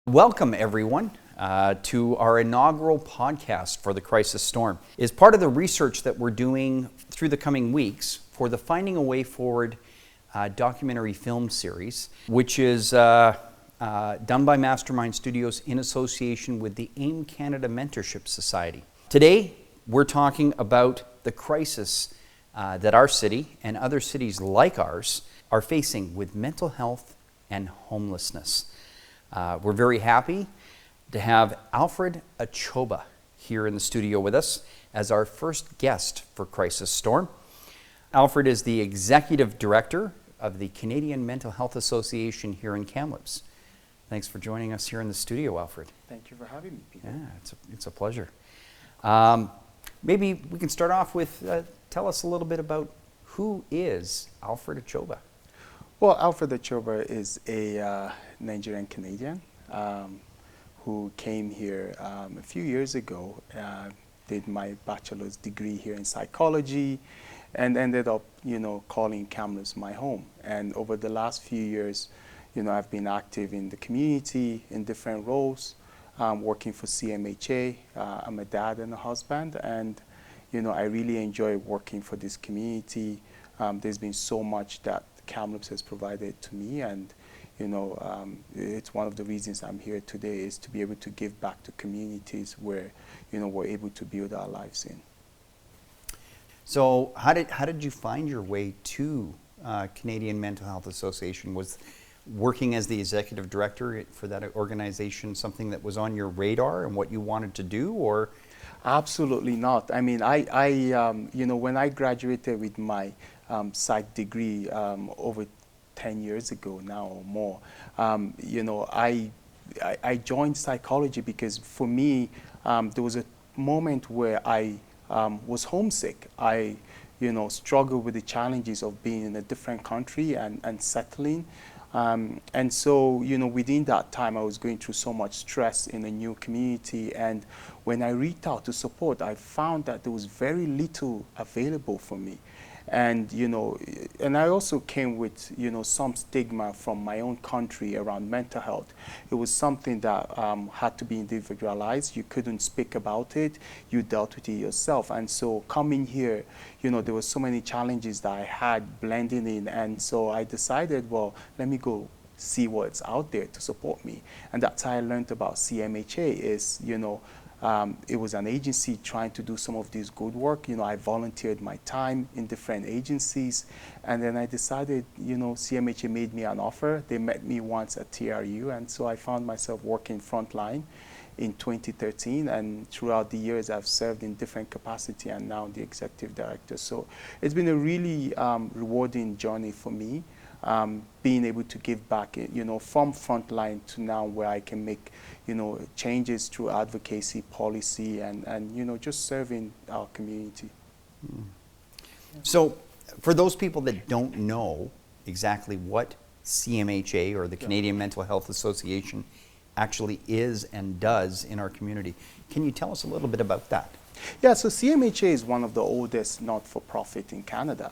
Welcome, everyone, to our inaugural podcast for the Crisis Storm. As part of the research that we're doing through the coming weeks for the Finding a Way Forward documentary film series, which is done by Mastermind Studios in association with the AIMCanada Mentorship Society. Today, we're talking about the crisis that our city and other cities like ours are facing with mental health and homelessness. We're very happy to have Alfred Achoba here in the studio with us as our first guest for Crisis Storm. Alfred is the Executive Director of the Canadian Mental Health Association here in Kamloops. Thanks for joining us here in the studio, Alfred. Thank you for having me, Peter. Yeah, it's a pleasure. Maybe we can start off with, tell us a little bit about who is Alfred Achoba? Well, Alfred Achoba is a Nigerian Canadian who came here a few years ago, did my bachelor's degree here in psychology, and ended up, calling Kamloops my home. And over the last few years, I've been active in the community in different roles, working for CMHA. I'm a dad and a husband, and I really enjoy working for this community. There's been so much that Kamloops has provided to me, and it's one of the reasons I'm here today is to be able to give back to communities where we're able to build our lives in. So how did you find your way to Canadian Mental Health Association? Was working as the executive director for that organization something that was on your radar and what you wanted to do, or? Absolutely not. I mean, I when I graduated with my psych degree over 10 years ago now or more, I joined psychology because for me, there was a moment where I was homesick. I, struggled with the challenges of being in a different country and settling. And so, within that time, I was going through so much stress in a new community. And when I reached out to support, I found that there was very little available for me. And, and I also came with, some stigma from my own country around mental health. It was something that had to be individualized. You couldn't speak about it. You dealt with it yourself. And so coming here, there were so many challenges that I had blending in. And so I decided, well, let me go see what's out there to support me. And that's how I learned about CMHA is, it was an agency trying to do some of this good work. I volunteered my time in different agencies, and then I decided, CMHA made me an offer. They met me once at TRU, and so I found myself working frontline in 2013, and throughout the years I've served in different capacity and now the executive director. So it's been a really rewarding journey for me. Being able to give back, from frontline to now where I can make, changes through advocacy, policy, and just serving our community. Mm. So for those people that don't know exactly what CMHA or the Canadian Mental Health Association actually is and does in our community, can you tell us a little bit about that? Yeah, so CMHA is one of the oldest not-for-profit in Canada.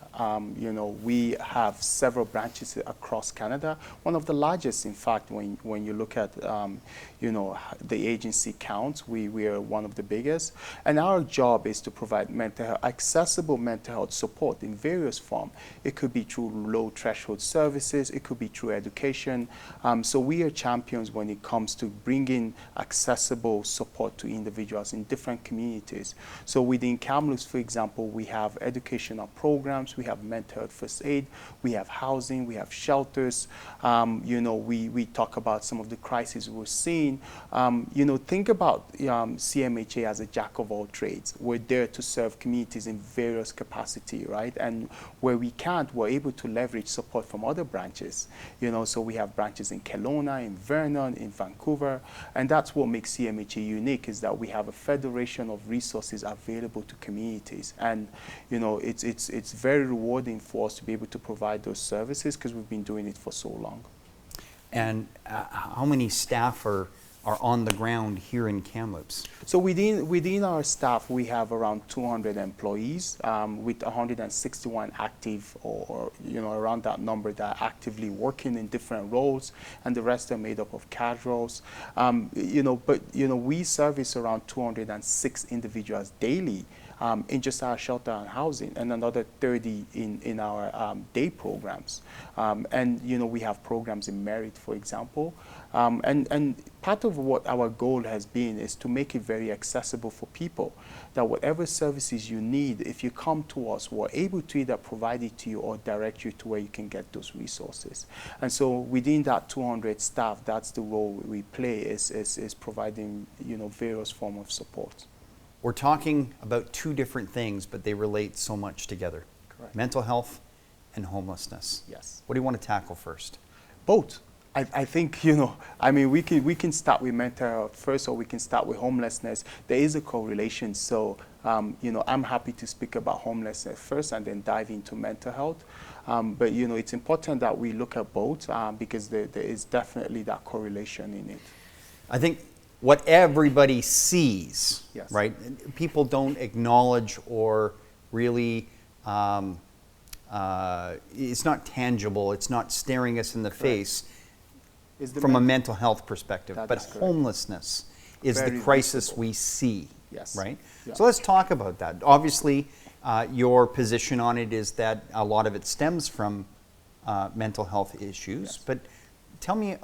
We have several branches across Canada. One of the largest, in fact, when you look at, the agency count, we are one of the biggest. And our job is to provide accessible mental health support in various forms. It could be through low-threshold services. It could be through education. So we are champions when it comes to bringing accessible support to individuals in different communities. communities. So within Kamloops, for example, we have educational programs, we have mental health first aid, we have housing, we have shelters. We talk about some of the crises we're seeing. Think about CMHA as a jack of all trades. We're there to serve communities in various capacity, right? And where we can't, we're able to leverage support from other branches. So we have branches in Kelowna, in Vernon, in Vancouver, and that's what makes CMHA unique, is that we have a federation of resources available to communities. And it's very rewarding for us to be able to provide those services because we've been doing it for so long. And how many staff are on the ground here in Kamloops? So within our staff, we have around 200 employees, with 161 active, or around that number, that are actively working in different roles, and the rest are made up of casuals. We service around 206 individuals daily in just our shelter and housing, and another 30 in our day programs. We have programs in merit, for example. And part of what our goal has been is to make it very accessible for people, that whatever services you need, if you come to us, we're able to either provide it to you or direct you to where you can get those resources. And so within that 200 staff, that's the role we play, is providing various forms of support. We're talking about two different things, but they relate so much together. Correct. Mental health and homelessness. Yes. What do you want to tackle first? Both. I think, we can start with mental health first, or we can start with homelessness. There is a correlation. So, I'm happy to speak about homelessness first and then dive into mental health. But, it's important that we look at both because there is definitely that correlation in it. I think what everybody sees, yes. right? People don't acknowledge or really, it's not tangible, it's not staring us in the face from a mental health perspective. But homelessness is the crisis visible. We see, yes. right? Yeah. So let's talk about that. Obviously, your position on it is that a lot of it stems from mental health issues, yes. But tell me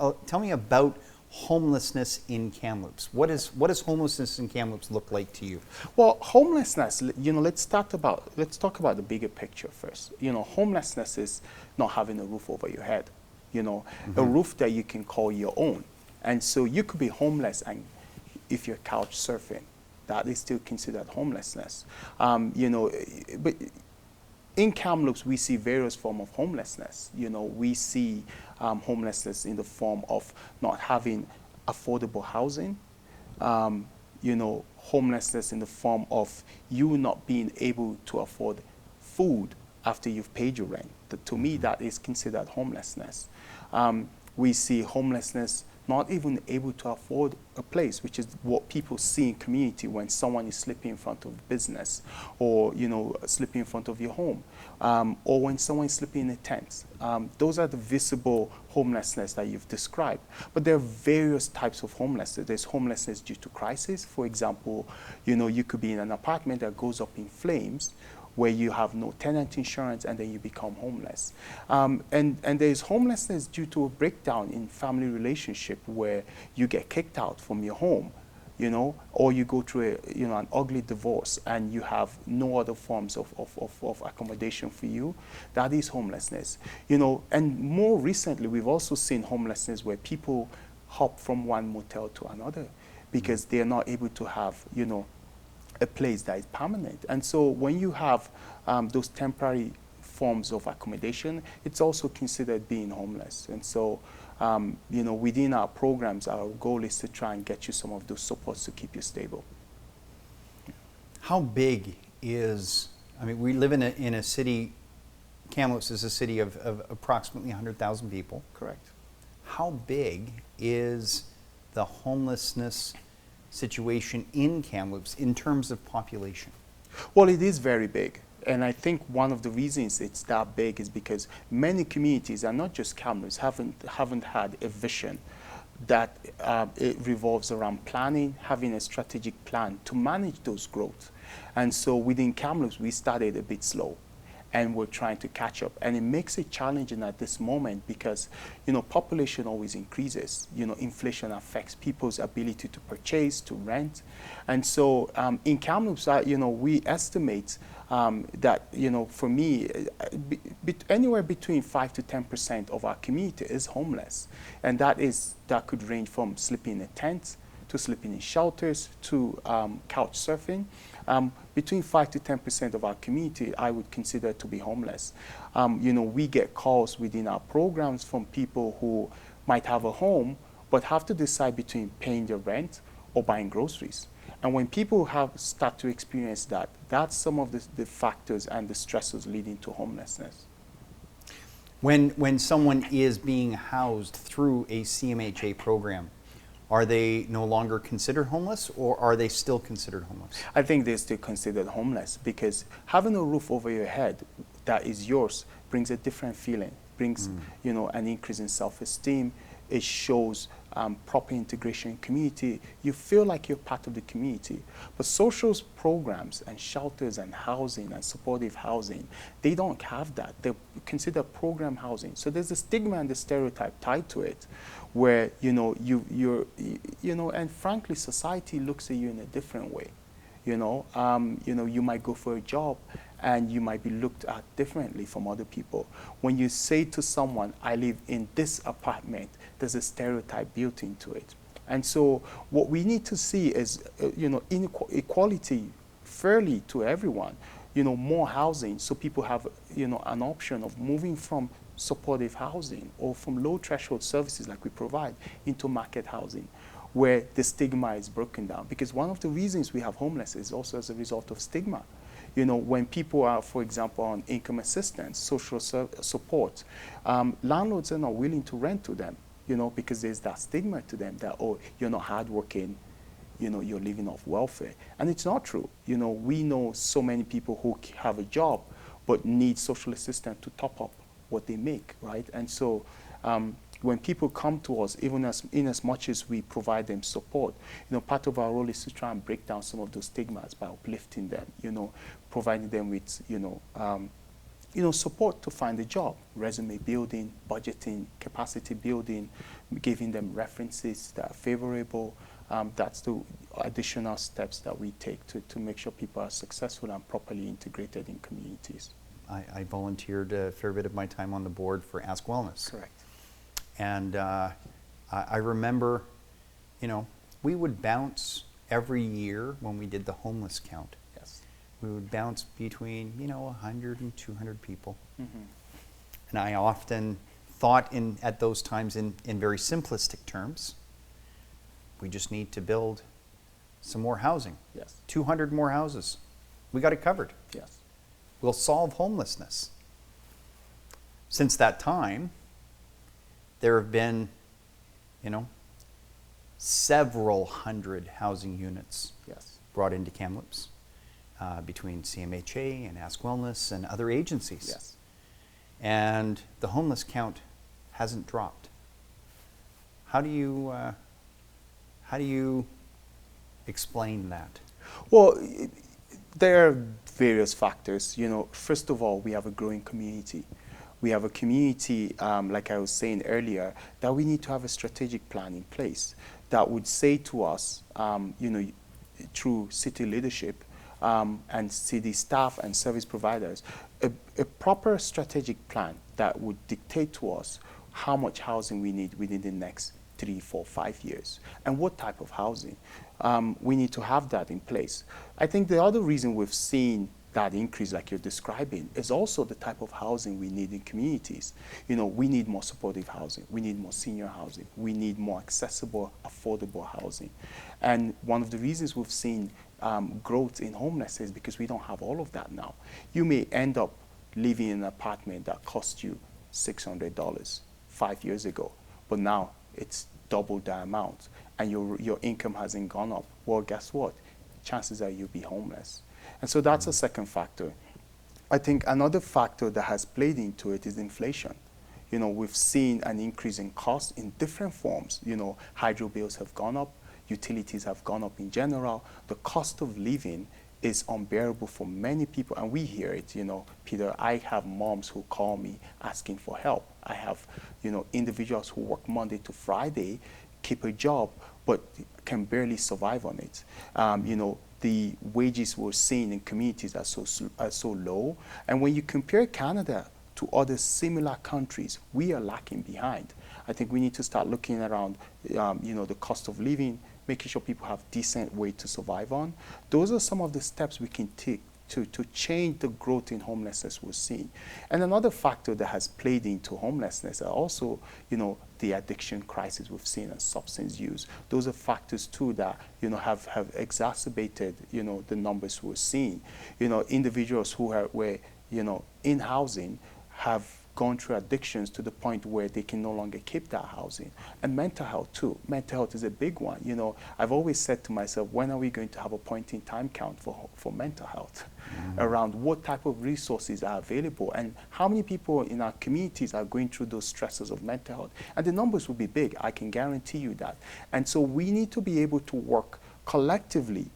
about homelessness in Kamloops. What does homelessness in Kamloops look like to you? Well, homelessness, let's talk about the bigger picture first. Homelessness is not having a roof over your head, a roof that you can call your own. And so you could be homeless, and if you're couch surfing, that is still considered homelessness. But in Kamloops, we see various forms of homelessness. We see homelessness in the form of not having affordable housing, homelessness in the form of you not being able to afford food after you've paid your rent. To me, that is considered homelessness. We see homelessness not even able to afford a place, which is what people see in community when someone is sleeping in front of business, or sleeping in front of your home, or when someone is sleeping in a tent. Those are the visible homelessness that you've described. But there are various types of homelessness. There's homelessness due to crisis. For example, you could be in an apartment that goes up in flames, where you have no tenant insurance, and then you become homeless. And there's homelessness due to a breakdown in family relationship, where you get kicked out from your home, or you go through an ugly divorce and you have no other forms of accommodation for you. That is homelessness. And more recently, we've also seen homelessness where people hop from one motel to another because they're not able to have, a place that is permanent. And so when you have those temporary forms of accommodation, it's also considered being homeless. And so, within our programs, our goal is to try and get you some of those supports to keep you stable. How big is, we live in a city, Kamloops is a city of approximately 100,000 people. Correct. How big is the homelessness situation in Kamloops in terms of population? Well, it is very big. And I think one of the reasons it's that big is because many communities, and not just Kamloops, haven't had a vision that it revolves around planning, having a strategic plan to manage those growth. And so within Kamloops, we started a bit slow. and we're trying to catch up. And it makes it challenging at this moment because, population always increases. Inflation affects people's ability to purchase, to rent. And so in Kamloops, we estimate that, for me, anywhere between 5 to 10% of our community is homeless. And that could range from sleeping in a tent, to sleeping in shelters, to couch surfing. Between 5 to 10% of our community, I would consider to be homeless. We get calls within our programs from people who might have a home, but have to decide between paying their rent or buying groceries. And when people start to experience that, that's some of the factors and the stressors leading to homelessness. When someone is being housed through a CMHA program, are they no longer considered homeless, or are they still considered homeless? I think they're still considered homeless because having a roof over your head that is yours brings a different feeling, brings an increase in self-esteem. It shows proper integration in community. You feel like you're part of the community. But social programs and shelters and housing and supportive housing, they don't have that. They consider program housing. So there's a stigma and the stereotype tied to it, where and frankly, society looks at you in a different way. You might go for a job and you might be looked at differently from other people. When you say to someone, I live in this apartment, there's a stereotype built into it. And so what we need to see is, equality fairly to everyone, more housing so people have, an option of moving from supportive housing or from low threshold services like we provide into market housing, where the stigma is broken down. Because one of the reasons we have homelessness is also as a result of stigma. When people are, for example, on income assistance, social support, landlords are not willing to rent to them, because there's that stigma to them that, oh, you're not hardworking, you're living off welfare. And it's not true. We know so many people who have a job but need social assistance to top up what they make, right? And so when people come to us, even in as much as we provide them support, part of our role is to try and break down some of those stigmas by uplifting them, providing them with, support to find a job, resume building, budgeting, capacity building, giving them references that are favorable. That's the additional steps that we take to make sure people are successful and properly integrated in communities. I volunteered a fair bit of my time on the board for Ask Wellness. Correct. And I remember, we would bounce every year when we did the homeless count. Yes. We would bounce between, 100 and 200 people. Mm-hmm. And I often thought at those times in very simplistic terms, we just need to build some more housing. Yes. 200 more houses. We got it covered. Yes. We'll solve homelessness. Since that time, there have been, several hundred housing units brought into Kamloops between CMHA and Ask Wellness and other agencies. Yes. And the homeless count hasn't dropped. How do you explain that? Well, there are various factors. First of all, we have a growing community. We have a community, like I was saying earlier, that we need to have a strategic plan in place that would say to us, through city leadership and city staff and service providers, a proper strategic plan that would dictate to us how much housing we need within the next 3, 4, 5 years, and what type of housing. We need to have that in place. I think the other reason we've seen that increase, like you're describing, is also the type of housing we need in communities. We need more supportive housing. We need more senior housing. We need more accessible, affordable housing. And one of the reasons we've seen growth in homelessness is because we don't have all of that now. You may end up living in an apartment that cost you $600 5 years ago, but now it's double the amount, and your income hasn't gone up. Well, guess what? Chances are you'll be homeless. And so that's a second factor. I think another factor that has played into it is inflation. We've seen an increase in costs in different forms. Hydro bills have gone up, utilities have gone up in general. The cost of living is unbearable for many people, and we hear it, Peter. I have moms who call me asking for help. I have, individuals who work Monday to Friday, keep a job, but can barely survive on it. The wages we're seeing in communities are so low, and when you compare Canada to other similar countries, we are lacking behind. I think we need to start looking around, the cost of living, making sure people have decent way to survive on. Those are some of the steps we can take to change the growth in homelessness we're seeing. And another factor that has played into homelessness are also, the addiction crisis we've seen and substance use. Those are factors too that, have exacerbated, the numbers we're seeing. Individuals who were, in housing have gone through addictions to the point where they can no longer keep that housing. And mental health too. Mental health is a big one. I've always said to myself, when are we going to have a point in time count for mental health around what type of resources are available and how many people in our communities are going through those stresses of mental health. And the numbers will be big, I can guarantee you that. And so we need to be able to work collectively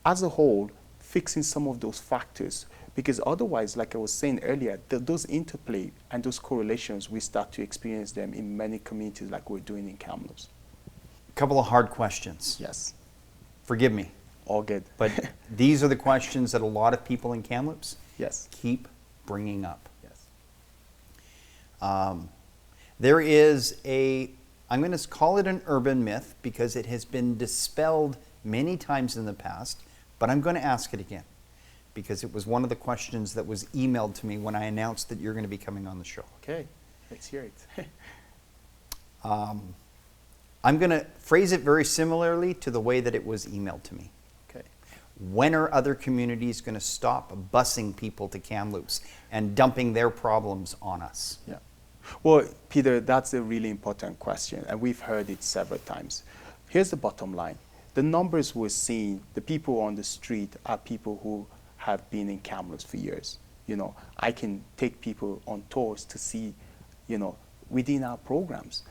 as a whole, fixing some of those factors. Because otherwise, like I was saying earlier, those interplay and those correlations, we start to experience them in many communities like we're doing in Kamloops. A couple of hard questions. Yes. Forgive me. All good. But these are the questions that a lot of people in Kamloops yes. keep bringing up. Yes. There is I'm going to call it an urban myth because it has been dispelled many times in the past, but I'm going to ask it again, because it was one of the questions that was emailed to me when I announced that you're going to be coming on the show. Okay, let's hear it. I'm going to phrase it very similarly to the way that it was emailed to me. Okay. When are other communities going to stop busing people to Kamloops and dumping their problems on us? Yeah. Well, Peter, that's a really important question, and we've heard it several times. Here's the bottom line. The numbers we're seeing, the people on the street are people who have been in Kamloops for years. I can take people on tours to see, within our programs.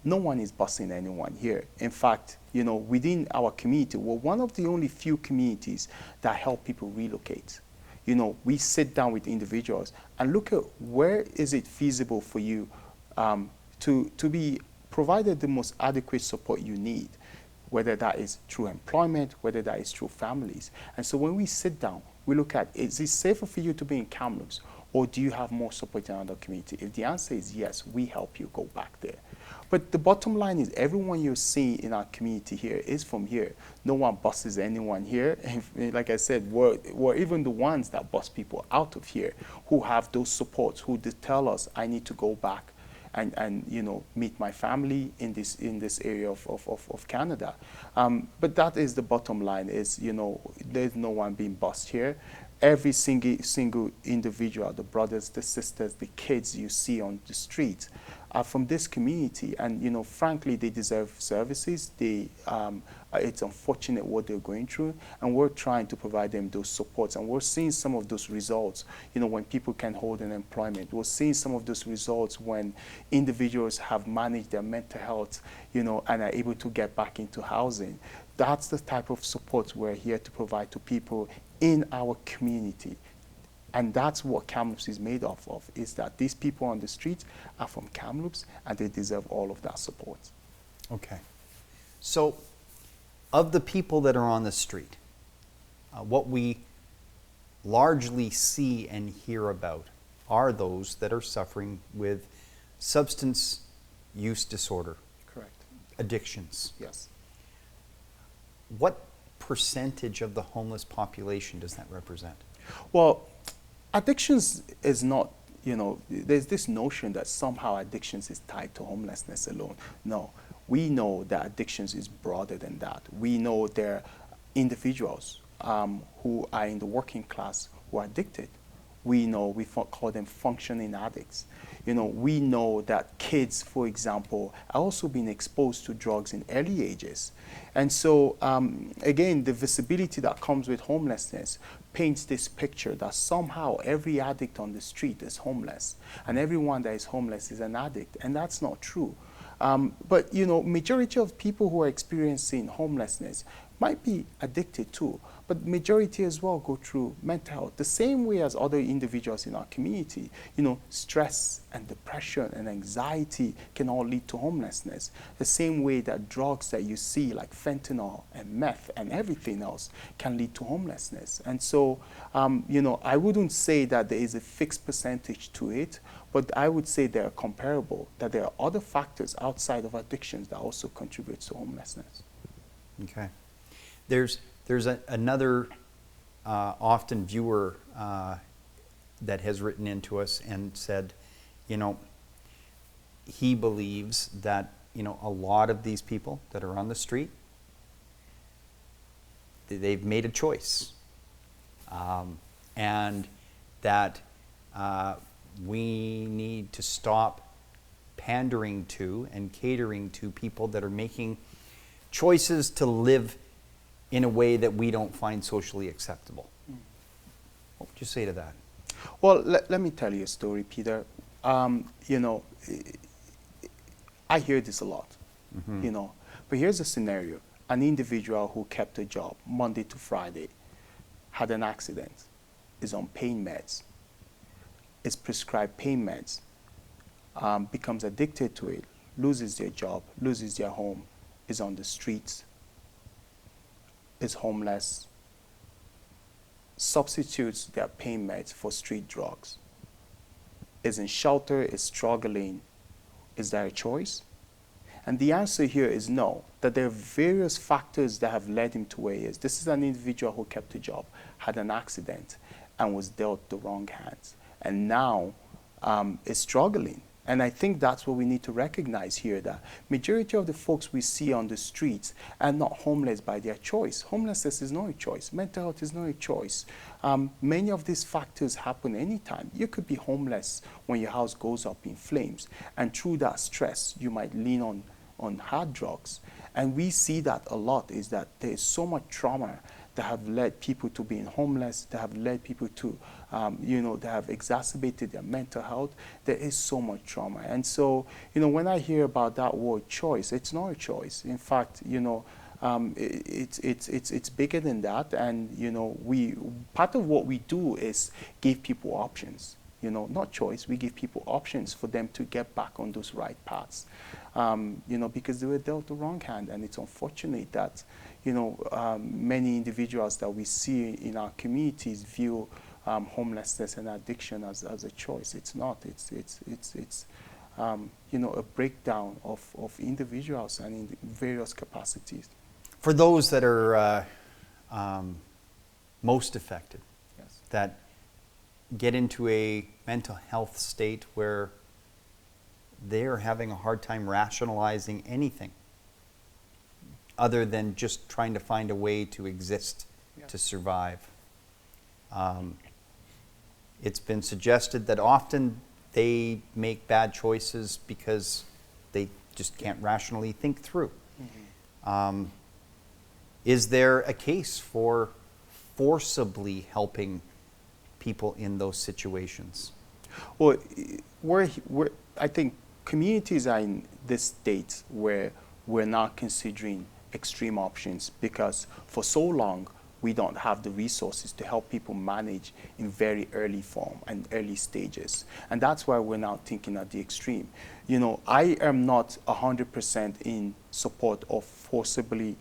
No one is busing anyone here. In fact, within our community, we're one of the only few communities that help people relocate. We sit down with individuals and look at where is it feasible for you to be provided the most adequate support you need, whether that is through employment, whether that is through families. And so when we sit down, we look at, is it safer for you to be in Kamloops, or do you have more support in another community? If the answer is yes, we help you go back there. But the bottom line is everyone you're seeing in our community here is from here. No one buses anyone here. And like I said, we're even the ones that bus people out of here who have those supports, who tell us, I need to go back and meet my family in this area of Canada. But that is the bottom line, is, there's no one being bussed here. Every single individual, the brothers, the sisters, the kids you see on the streets are from this community, and frankly, they deserve services. It's unfortunate what they're going through, and we're trying to provide them those supports, and we're seeing some of those results. When people can hold an employment, we're seeing some of those results when individuals have managed their mental health, and are able to get back into housing. That's the type of support we're here to provide to people in our community. And that's what Kamloops is made of, is that these people on the streets are from Kamloops, and they deserve all of that support. Okay. So, of the people that are on the street, what we largely see and hear about are those that are suffering with substance use disorder. Correct. Addictions. Yes. What percentage of the homeless population does that represent? Well, addictions is not, there's this notion that somehow addictions is tied to homelessness alone. No, we know that addictions is broader than that. We know there are individuals who are in the working class who are addicted. We know, we call them functioning addicts. We know that kids, for example, are also being exposed to drugs in early ages. And so, again, the visibility that comes with homelessness paints this picture that somehow every addict on the street is homeless, and everyone that is homeless is an addict, and that's not true. But, majority of people who are experiencing homelessness might be addicted too, but majority as well go through mental health the same way as other individuals in our community. Stress and depression and anxiety can all lead to homelessness. The same way that drugs that you see like fentanyl and meth and everything else can lead to homelessness. And so, I wouldn't say that there is a fixed percentage to it, but I would say they're comparable, that there are other factors outside of addictions that also contribute to homelessness. Okay. There's another often viewer that has written into us and said, he believes that, a lot of these people that are on the street, they've made a choice. And that we need to stop pandering to and catering to people that are making choices to live in a way that we don't find socially acceptable. What would you say to that? Well, let me tell you a story, Peter. I hear this a lot, but here's a scenario. An individual who kept a job Monday to Friday, had an accident, is on pain meds, is prescribed pain meds, becomes addicted to it, loses their job, loses their home, is on the streets, is homeless, substitutes their pain meds for street drugs, is in shelter, is struggling. Is that a choice? And the answer here is no, that there are various factors that have led him to where he is. This is an individual who kept a job, had an accident, and was dealt the wrong hands, and now is struggling. And I think that's what we need to recognize here, that majority of the folks we see on the streets are not homeless by their choice. Homelessness is not a choice. Mental health is not a choice. Many of these factors happen anytime. You could be homeless when your house goes up in flames, and through that stress, you might lean on hard drugs. And we see that a lot, is that there is so much trauma that have led people to being homeless, that have led people to, that have exacerbated their mental health. There is so much trauma. And so, when I hear about that word choice, it's not a choice. In fact, it's bigger than that. And, part of what we do is give people options. Not choice, we give people options for them to get back on those right paths. Because they were dealt the wrong hand, and it's unfortunate that, many individuals that we see in our communities view homelessness and addiction as a choice. It's not. It's a breakdown of individuals and in various capacities. For those that are most affected, Yes. that get into a mental health state where they're having a hard time rationalizing anything other than just trying to find a way to exist, to survive. It's been suggested that often they make bad choices because they just can't rationally think through. Mm-hmm. Is there a case for forcibly helping people in those situations? Well, I think communities are in this state where we're not considering extreme options, because for so long we don't have the resources to help people manage in very early form and early stages. And that's why we're now thinking at the extreme. I am not 100% in support of forcibly,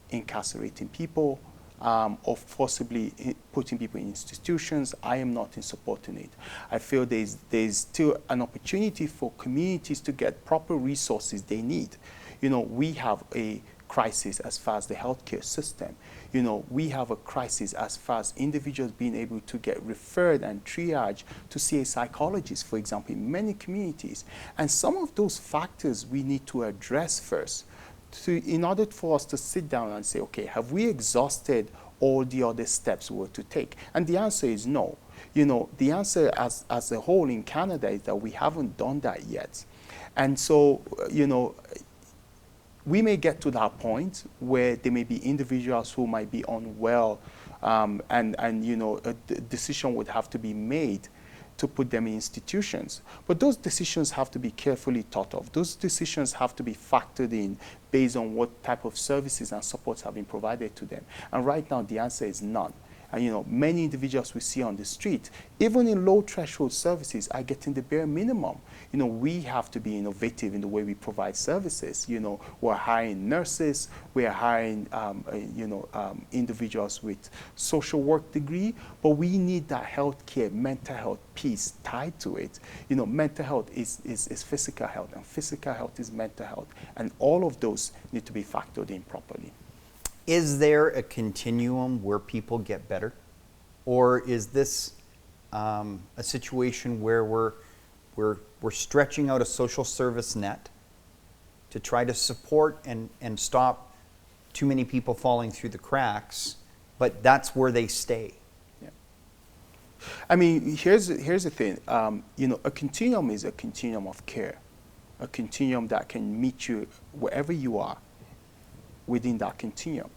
incarcerating people, or forcibly putting people in institutions. I am not in supporting it. I feel there's still an opportunity for communities to get proper resources they need. We have a crisis as far as the healthcare system. We have a crisis as far as individuals being able to get referred and triaged to see a psychologist, for example, in many communities. And some of those factors we need to address first, in order for us to sit down and say, okay, have we exhausted all the other steps we were to take? And the answer is no. The answer as a whole in Canada is that we haven't done that yet. And so, we may get to that point where there may be individuals who might be unwell, and a decision would have to be made to put them in institutions. But those decisions have to be carefully thought of. Those decisions have to be factored in based on what type of services and supports have been provided to them. And right now, the answer is none. And many individuals we see on the street, even in low threshold services, are getting the bare minimum. We have to be innovative in the way we provide services. We're hiring nurses, we're hiring, individuals with social work degree, but we need that healthcare, mental health piece tied to it. Mental health is physical health, and physical health is mental health, and all of those need to be factored in properly. Is there a continuum where people get better? Or is this a situation where we're stretching out a social service net to try to support and stop too many people falling through the cracks, but that's where they stay? Yeah. I mean, here's the thing. A continuum is a continuum of care, a continuum that can meet you wherever you are within that continuum.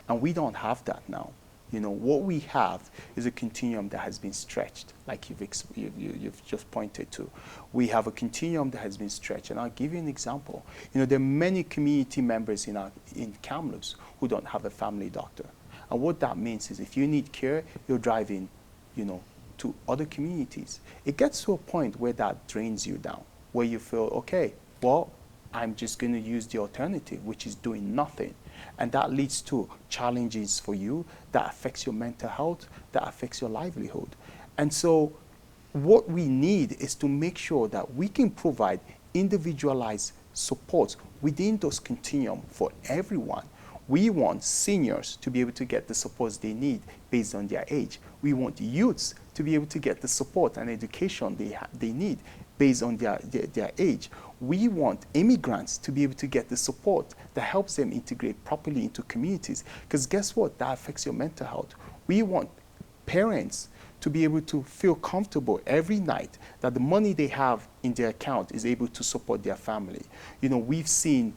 And we don't have that now. What we have is a continuum that has been stretched, like you've just pointed to. We have a continuum that has been stretched, and I'll give you an example. There are many community members in Kamloops who don't have a family doctor. And what that means is if you need care, you're driving, to other communities. It gets to a point where that drains you down, where you feel, okay, well, I'm just going to use the alternative, which is doing nothing. And that leads to challenges for you that affects your mental health, that affects your livelihood. And so what we need is to make sure that we can provide individualized support within those continuum for everyone. We want seniors to be able to get the supports they need based on their age. We want youths to be able to get the support and education they need based on their age. We want immigrants to be able to get the support that helps them integrate properly into communities. Because guess what? That affects your mental health. We want parents to be able to feel comfortable every night that the money they have in their account is able to support their family. We've seen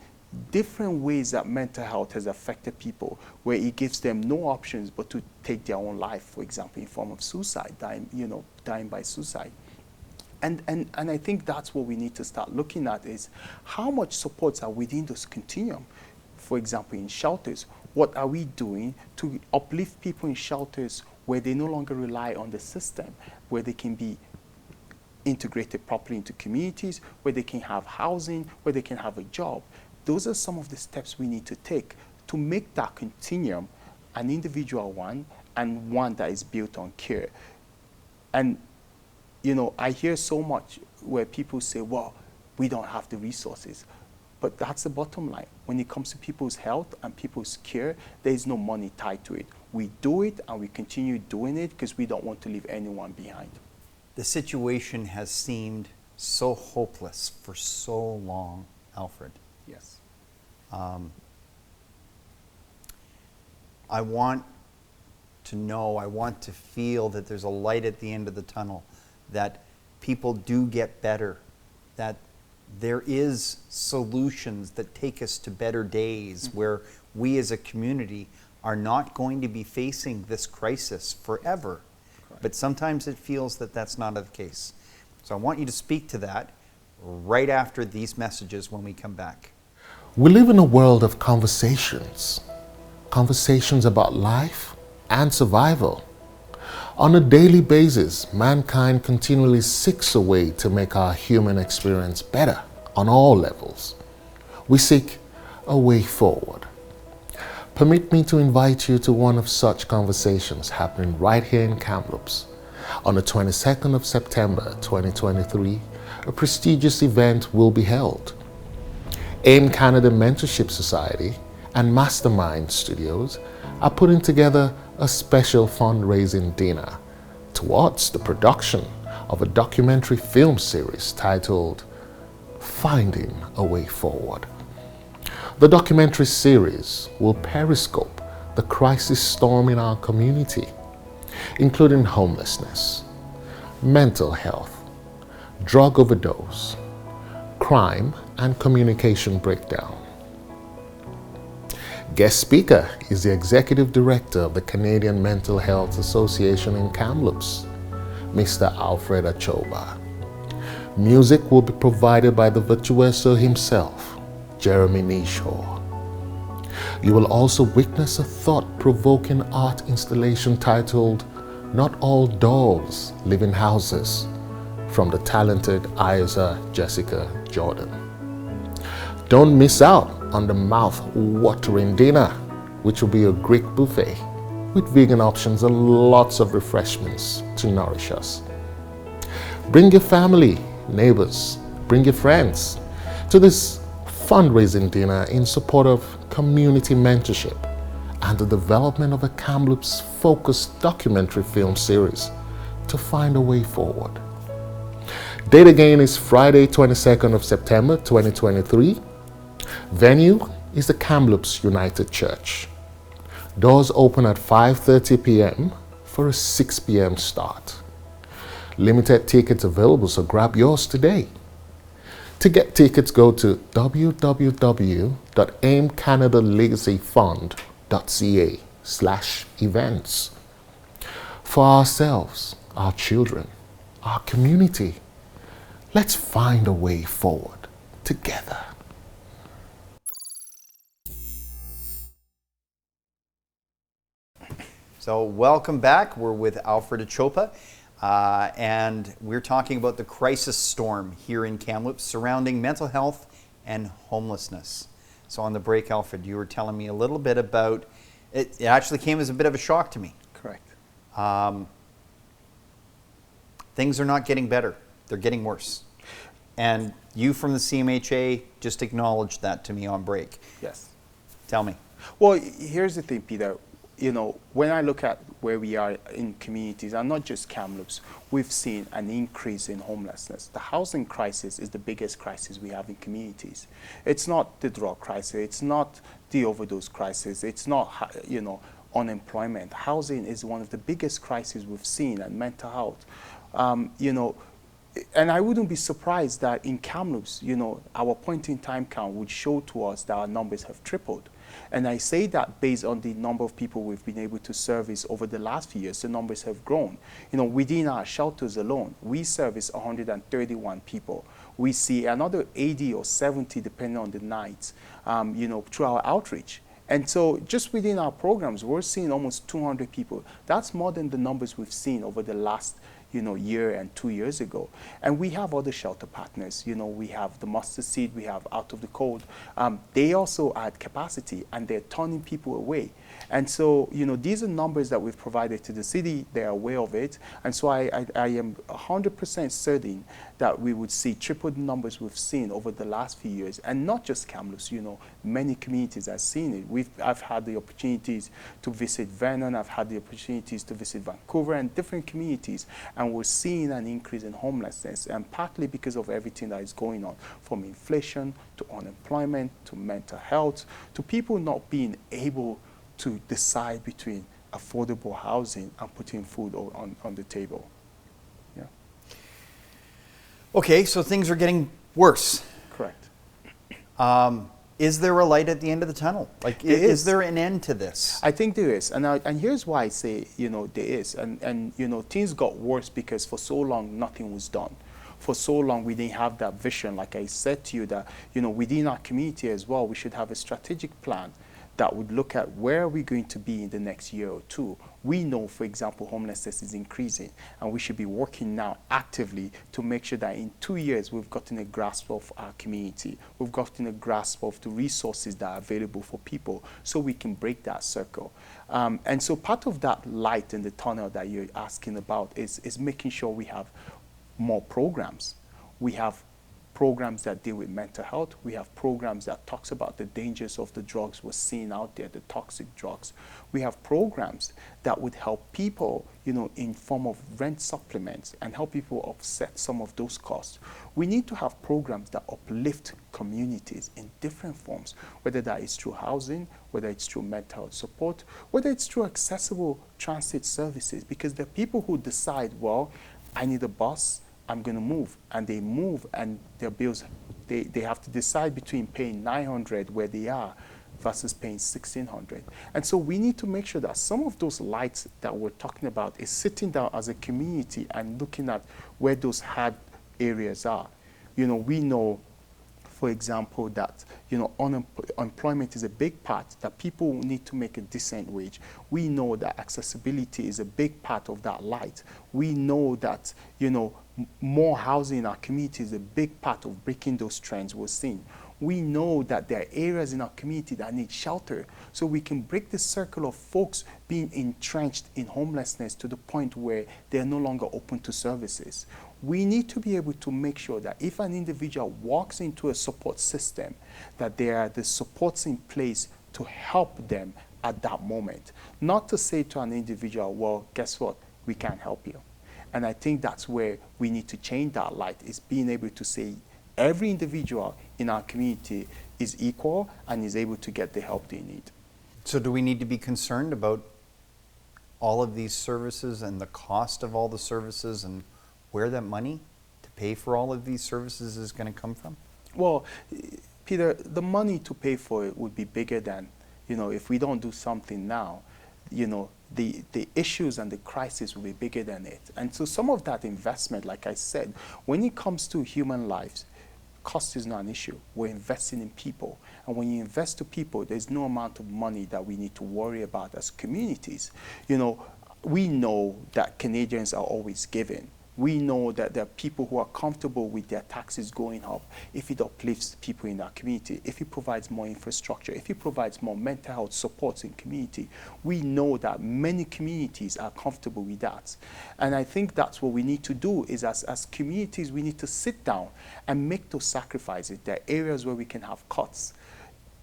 different ways that mental health has affected people, where it gives them no options but to take their own life, for example, in form of suicide, dying by suicide. And I think that's what we need to start looking at, is how much supports are within this continuum. For example, in shelters, what are we doing to uplift people in shelters where they no longer rely on the system, where they can be integrated properly into communities, where they can have housing, where they can have a job. Those are some of the steps we need to take to make that continuum an individual one, and one that is built on care. And I hear so much where people say, well, we don't have the resources. But that's the bottom line. When it comes to people's health and people's care, there is no money tied to it. We do it and we continue doing it because we don't want to leave anyone behind. The situation has seemed so hopeless for so long, Alfred. Yes. I want to know, I want to feel that there's a light at the end of the tunnel, that people do get better, that there is solutions that take us to better days, where we as a community are not going to be facing this crisis forever. Correct. But sometimes it feels that that's not the case. So I want you to speak to that right after these messages when we come back. We live in a world of conversations about life and survival. On a daily basis, mankind continually seeks a way to make our human experience better on all levels. We seek a way forward. Permit me to invite you to one of such conversations happening right here in Kamloops. On the 22nd of September 2023, a prestigious event will be held. AIMCanada Mentorship Society and Mastermind Studios are putting together a special fundraising dinner towards the production of a documentary film series titled Finding a Way Forward. The documentary series will periscope the crisis storm in our community, including homelessness, mental health, drug overdose, crime, and communication breakdown. Guest speaker is the Executive Director of the Canadian Mental Health Association in Kamloops, Mr. Alfred Achoba. Music will be provided by the virtuoso himself, Jeremy Nishaw. You will also witness a thought-provoking art installation titled Not All Dolls Live in Houses from the talented Isa Jessica Jordan. Don't miss out on the mouth-watering dinner, which will be a Greek buffet with vegan options and lots of refreshments to nourish us. Bring your family, neighbors, bring your friends to this fundraising dinner in support of community mentorship and the development of a Kamloops focused documentary film series to find a way forward. Date again is Friday, 22nd of September 2023. Venue is the Kamloops United Church. Doors open at 5:30 p.m. for a 6 p.m. start. Limited tickets available, so grab yours today. To get tickets, go to www.AIMCanada.ca/events. For ourselves, our children, our community, let's find a way forward together. So welcome back. We're with Alfred Achoba, and we're talking about the crisis storm here in Kamloops surrounding mental health and homelessness. So on the break, Alfred, you were telling me a little bit about it. It actually came as a bit of a shock to me. Correct. Things are not getting better. They're getting worse. And you from the CMHA just acknowledged that to me on break. Yes. Tell me. Well, here's the thing, Peter. You know, when I look at where we are in communities, and not just Kamloops, we've seen an increase in homelessness. The housing crisis is the biggest crisis we have in communities. It's not the drug crisis, it's not the overdose crisis, it's not, you know, unemployment. Housing is one of the biggest crises we've seen, and mental health. You know, and I wouldn't be surprised that in Kamloops, you know, our point-in-time count would show to us that our numbers have tripled. And I say that based on the number of people we've been able to service over the last few years. The numbers have grown. You know, within our shelters alone, we service 131 people. We see another 80 or 70, depending on the nights, you know, through our outreach. And so just within our programs, we're seeing almost 200 people. That's more than the numbers we've seen over the last, you know, year and 2 years ago. And we have other shelter partners. You know, we have the Mustard Seed, we have Out of the Cold. They also add capacity, and they're turning people away. And so, you know, these are numbers that we've provided to the city. They're aware of it. And so I am 100% certain that we would see triple the numbers we've seen over the last few years. And not just Kamloops, you know, many communities have seen it. I've had the opportunities to visit Vernon. I've had the opportunities to visit Vancouver and different communities. And we're seeing an increase in homelessness, and partly because of everything that is going on, from inflation to unemployment to mental health to people not being able to decide between affordable housing and putting food on the table. Yeah. Okay, so things are getting worse. Correct. Is there a light at the end of the tunnel? Like, is there an end to this? I think there is, and here's why I say, you know, there is, and you know, things got worse because for so long nothing was done. For so long we didn't have that vision. Like I said to you, that, you know, within our community as well, we should have a strategic plan that would look at where are we going to be in the next year or two. We know, for example, homelessness is increasing, and we should be working now actively to make sure that in 2 years we've gotten a grasp of our community. We've gotten a grasp of the resources that are available for people so we can break that circle. And so part of that light in the tunnel that you're asking about is making sure we have more programs. We have programs that deal with mental health. We have programs that talks about the dangers of the drugs we're seeing out there, the toxic drugs. We have programs that would help people, you know, in form of rent supplements and help people offset some of those costs. We need to have programs that uplift communities in different forms, whether that is through housing, whether it's through mental health support, whether it's through accessible transit services, because there are people who decide, well, I need a bus, I'm going to move, and they move, and their bills, they have to decide between paying $900 where they are versus paying $1,600. And so we need to make sure that some of those lights that we're talking about is sitting down as a community and looking at where those hard areas are. We know, for example, that unemployment is a big part, that people need to make a decent wage. We know that accessibility is a big part of that light. We know that more housing in our community is a big part of breaking those trends we're seeing. We know that there are areas in our community that need shelter, so we can break the circle of folks being entrenched in homelessness to the point where they're no longer open to services. We need to be able to make sure that if an individual walks into a support system, that there are the supports in place to help them at that moment. Not to say to an individual, well, guess what, we can't help you. And I think that's where we need to change that light, is being able to say every individual in our community is equal and is able to get the help they need. So do we need to be concerned about all of these services and the cost of all the services and where that money to pay for all of these services is going to come from? Well, Peter, the money to pay for it would be bigger than, if we don't do something now, the issues and the crisis will be bigger than it. And so some of that investment, like I said, when it comes to human lives, cost is not an issue. We're investing in people. And when you invest to people, there's no amount of money that we need to worry about as communities. We know that Canadians are always giving. We know that there are people who are comfortable with their taxes going up if it uplifts people in our community, if it provides more infrastructure, if it provides more mental health supports in community. We know that many communities are comfortable with that. And I think that's what we need to do, is as communities, we need to sit down and make those sacrifices. There are areas where we can have cuts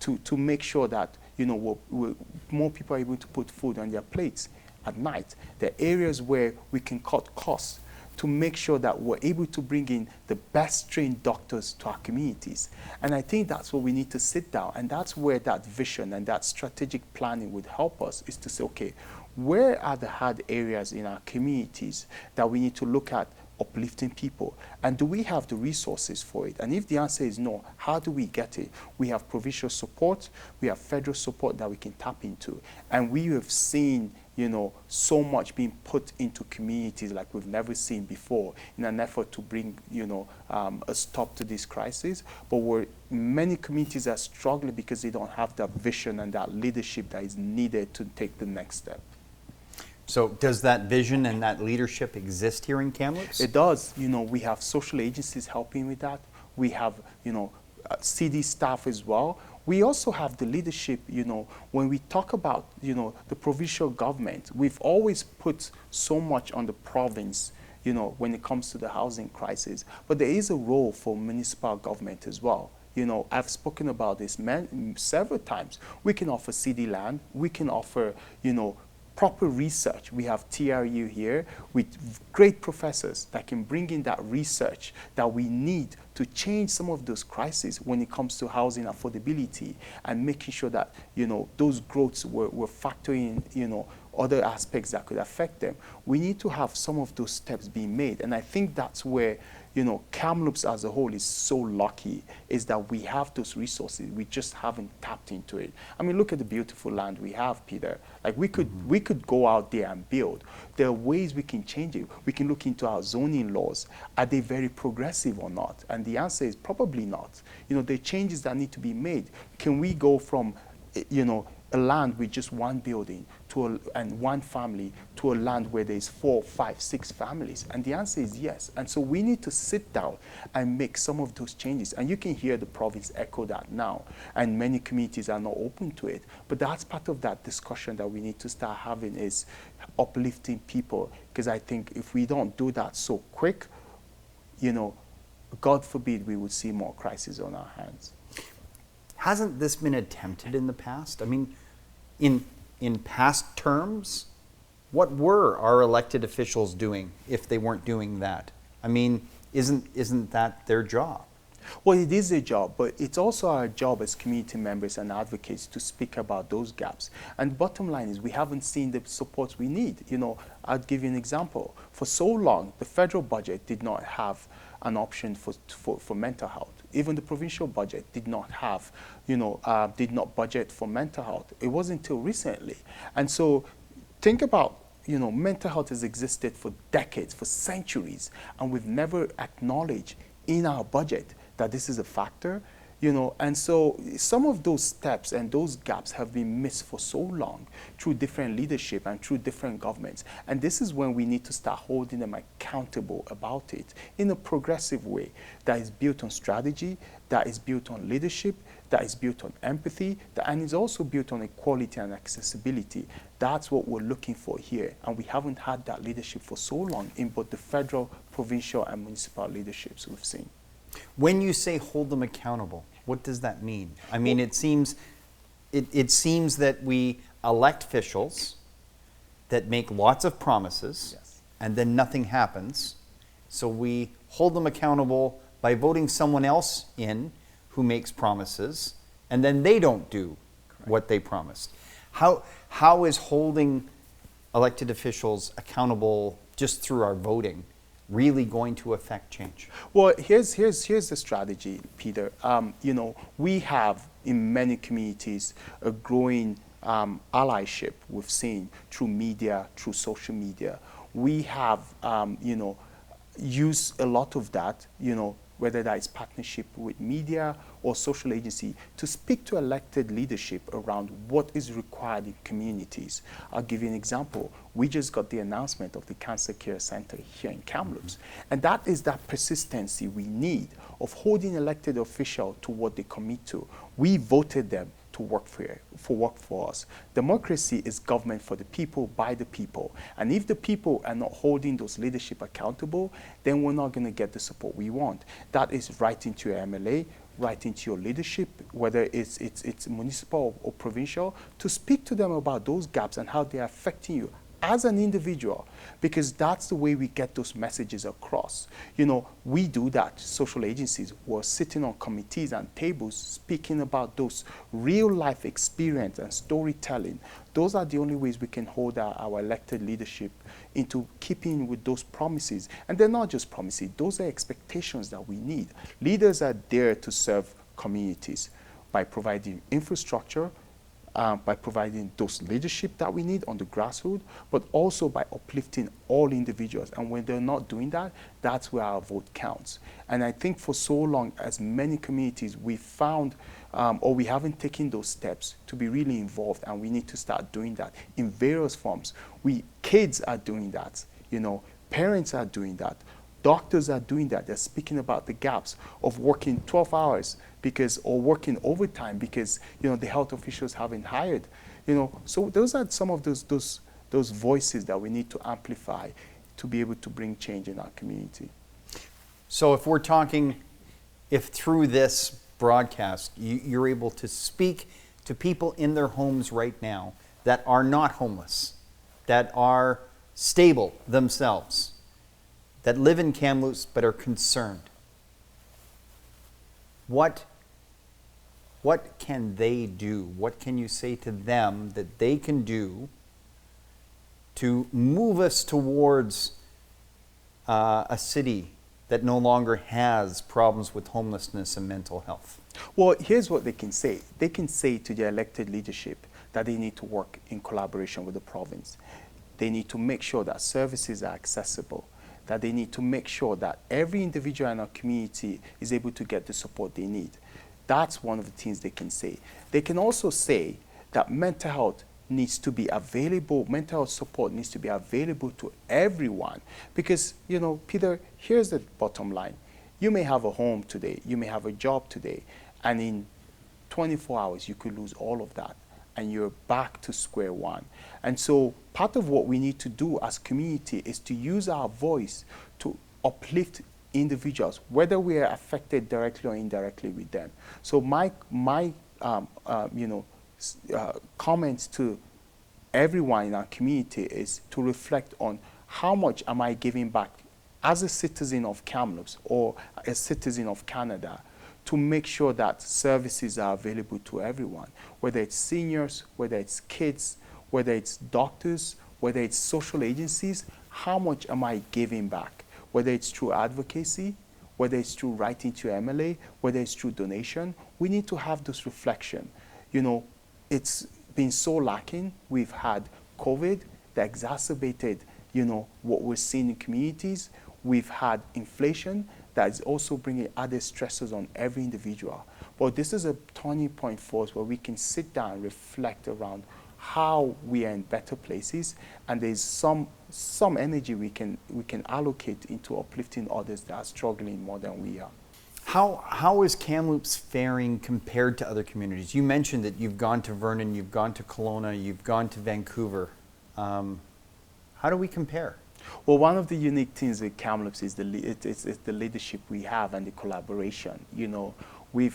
to make sure that more people are able to put food on their plates at night. There are areas where we can cut costs to make sure that we're able to bring in the best trained doctors to our communities. And I think that's what we need to sit down, and that's where that vision and that strategic planning would help us, is to say, okay, where are the hard areas in our communities that we need to look at uplifting people? And do we have the resources for it? And if the answer is no, how do we get it? We have provincial support, we have federal support that we can tap into. And we have seen so much being put into communities like we've never seen before in an effort to bring, a stop to this crisis. But many communities are struggling because they don't have that vision and that leadership that is needed to take the next step. So does that vision and that leadership exist here in Kamloops? It does. We have social agencies helping with that. We have, CD staff as well. We also have the leadership, when we talk about, the provincial government, we've always put so much on the province, when it comes to the housing crisis. But there is a role for municipal government as well. I've spoken about this several times. We can offer CD land. We can offer, proper research. We have TRU here with great professors that can bring in that research that we need to change some of those crises when it comes to housing affordability, and making sure that those growths were factoring in other aspects that could affect them. We need to have some of those steps being made, and I think that's where Kamloops as a whole is so lucky, is that we have those resources. We just haven't tapped into it. I mean, look at the beautiful land we have, Peter. Like we could go out there and build. There are ways we can change it. We can look into our zoning laws. Are they very progressive or not? And the answer is probably not. There are changes that need to be made. Can we go from, a land with just one building and one family to a land where there's 4, 5, 6 families? And the answer is yes. And so we need to sit down and make some of those changes. And you can hear the province echo that now. And many communities are not open to it. But that's part of that discussion that we need to start having, is uplifting people. Because I think if we don't do that so quick, God forbid we would see more crises on our hands. Hasn't this been attempted in the past? I mean, in past terms, what were our elected officials doing if they weren't doing that? I mean, isn't that their job? Well, it is a job, but it's also our job as community members and advocates to speak about those gaps. And the bottom line is we haven't seen the support we need. I'll give you an example. For so long, the federal budget did not have an option for mental health. Even the provincial budget did not have, did not budget for mental health. It wasn't until recently. And so think about, mental health has existed for decades, for centuries, and we've never acknowledged in our budget that this is a factor. And so some of those steps and those gaps have been missed for so long through different leadership and through different governments. And this is when we need to start holding them accountable about it in a progressive way that is built on strategy, that is built on leadership, that is built on empathy, and is also built on equality and accessibility. That's what we're looking for here. And we haven't had that leadership for so long in both the federal, provincial, and municipal leaderships we've seen. When you say hold them accountable, what does that mean? I mean, it seems that we elect officials that make lots of promises, Yes. and then nothing happens. So we hold them accountable by voting someone else in who makes promises, and then they don't do Correct. what they promised. How is holding elected officials accountable just through our voting really going to affect change? Well, here's the strategy, Peter. We have in many communities a growing allyship we've seen through media, through social media. We have, used a lot of that, whether that is partnership with media or social agency, to speak to elected leadership around what is required in communities. I'll give you an example. We just got the announcement of the Cancer Care Center here in Kamloops. And that is that persistency we need of holding elected officials to what they commit to. We voted them to work for us. Democracy is government for the people, by the people. And if the people are not holding those leadership accountable, then we're not going to get the support we want. That is right into your MLA, right into your leadership, whether it's municipal or provincial, to speak to them about those gaps and how they're affecting you as an individual, because that's the way we get those messages across. We do that. Social agencies were sitting on committees and tables speaking about those real life experience and storytelling. Those are the only ways we can hold our elected leadership into keeping with those promises. And they're not just promises, those are expectations that we need. Leaders are there to serve communities by providing infrastructure, by providing those leadership that we need on the grassroots, but also by uplifting all individuals. And when they're not doing that, that's where our vote counts. And I think for so long, as many communities, we found, or we haven't taken those steps to be really involved, and we need to start doing that in various forms. Kids are doing that, parents are doing that. Doctors are doing that. They're speaking about the gaps of working 12 hours or working overtime because, the health officials haven't hired. So those are some of those voices that we need to amplify to be able to bring change in our community. So if through this broadcast, you're able to speak to people in their homes right now that are not homeless, that are stable themselves, that live in Kamloops but are concerned, what can they do? What can you say to them that they can do to move us towards a city that no longer has problems with homelessness and mental health? Well, here's what they can say. They can say to their elected leadership that they need to work in collaboration with the province. They need to make sure that services are accessible, that they need to make sure that every individual in our community is able to get the support they need. That's one of the things they can say. They can also say that mental health needs to be available, mental health support needs to be available to everyone. Because, Peter, here's the bottom line. You may have a home today, you may have a job today, and in 24 hours you could lose all of that, and you're back to square one. And so part of what we need to do as community is to use our voice to uplift individuals, whether we are affected directly or indirectly with them. So my comments to everyone in our community is to reflect on how much am I giving back as a citizen of Kamloops or a citizen of Canada to make sure that services are available to everyone, whether it's seniors, whether it's kids, whether it's doctors, whether it's social agencies. How much am I giving back? Whether it's through advocacy, whether it's through writing to MLA, whether it's through donation, we need to have this reflection. You know, it's been so lacking. We've had COVID that exacerbated, you know, what we're seeing in communities. We've had inflation that is also bringing added stresses on every individual. But this is a turning point for us where we can sit down and reflect around how we are in better places, and there's some energy we can allocate into uplifting others that are struggling more than we are. How is Kamloops faring compared to other communities? You mentioned that you've gone to Vernon, you've gone to Kelowna, you've gone to Vancouver. How do we compare? Well, one of the unique things with Kamloops is the leadership we have and the collaboration. You know, we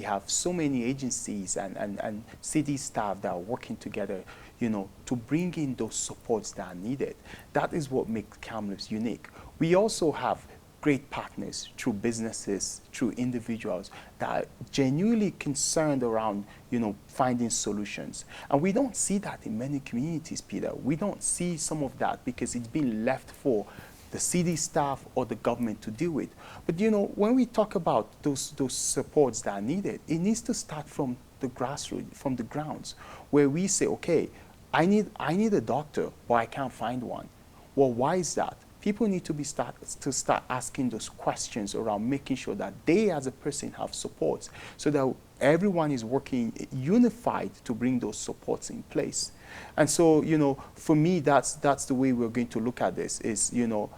have so many agencies and city staff that are working together, you know, to bring in those supports that are needed. That is what makes Kamloops unique. We also have great partners through businesses, through individuals that are genuinely concerned around, you know, finding solutions. And we don't see that in many communities, Peter. We don't see some of that because it's been left for the city staff or the government to deal with. But you know, when we talk about those supports that are needed, it needs to start from the grassroots, from the grounds, where we say, okay, I need a doctor, but I can't find one. Well, why is that? People need to start asking those questions around making sure that they as a person have supports, so that everyone is working unified to bring those supports in place. And so, you know, for me, that's the way we're going to look at this is, you know,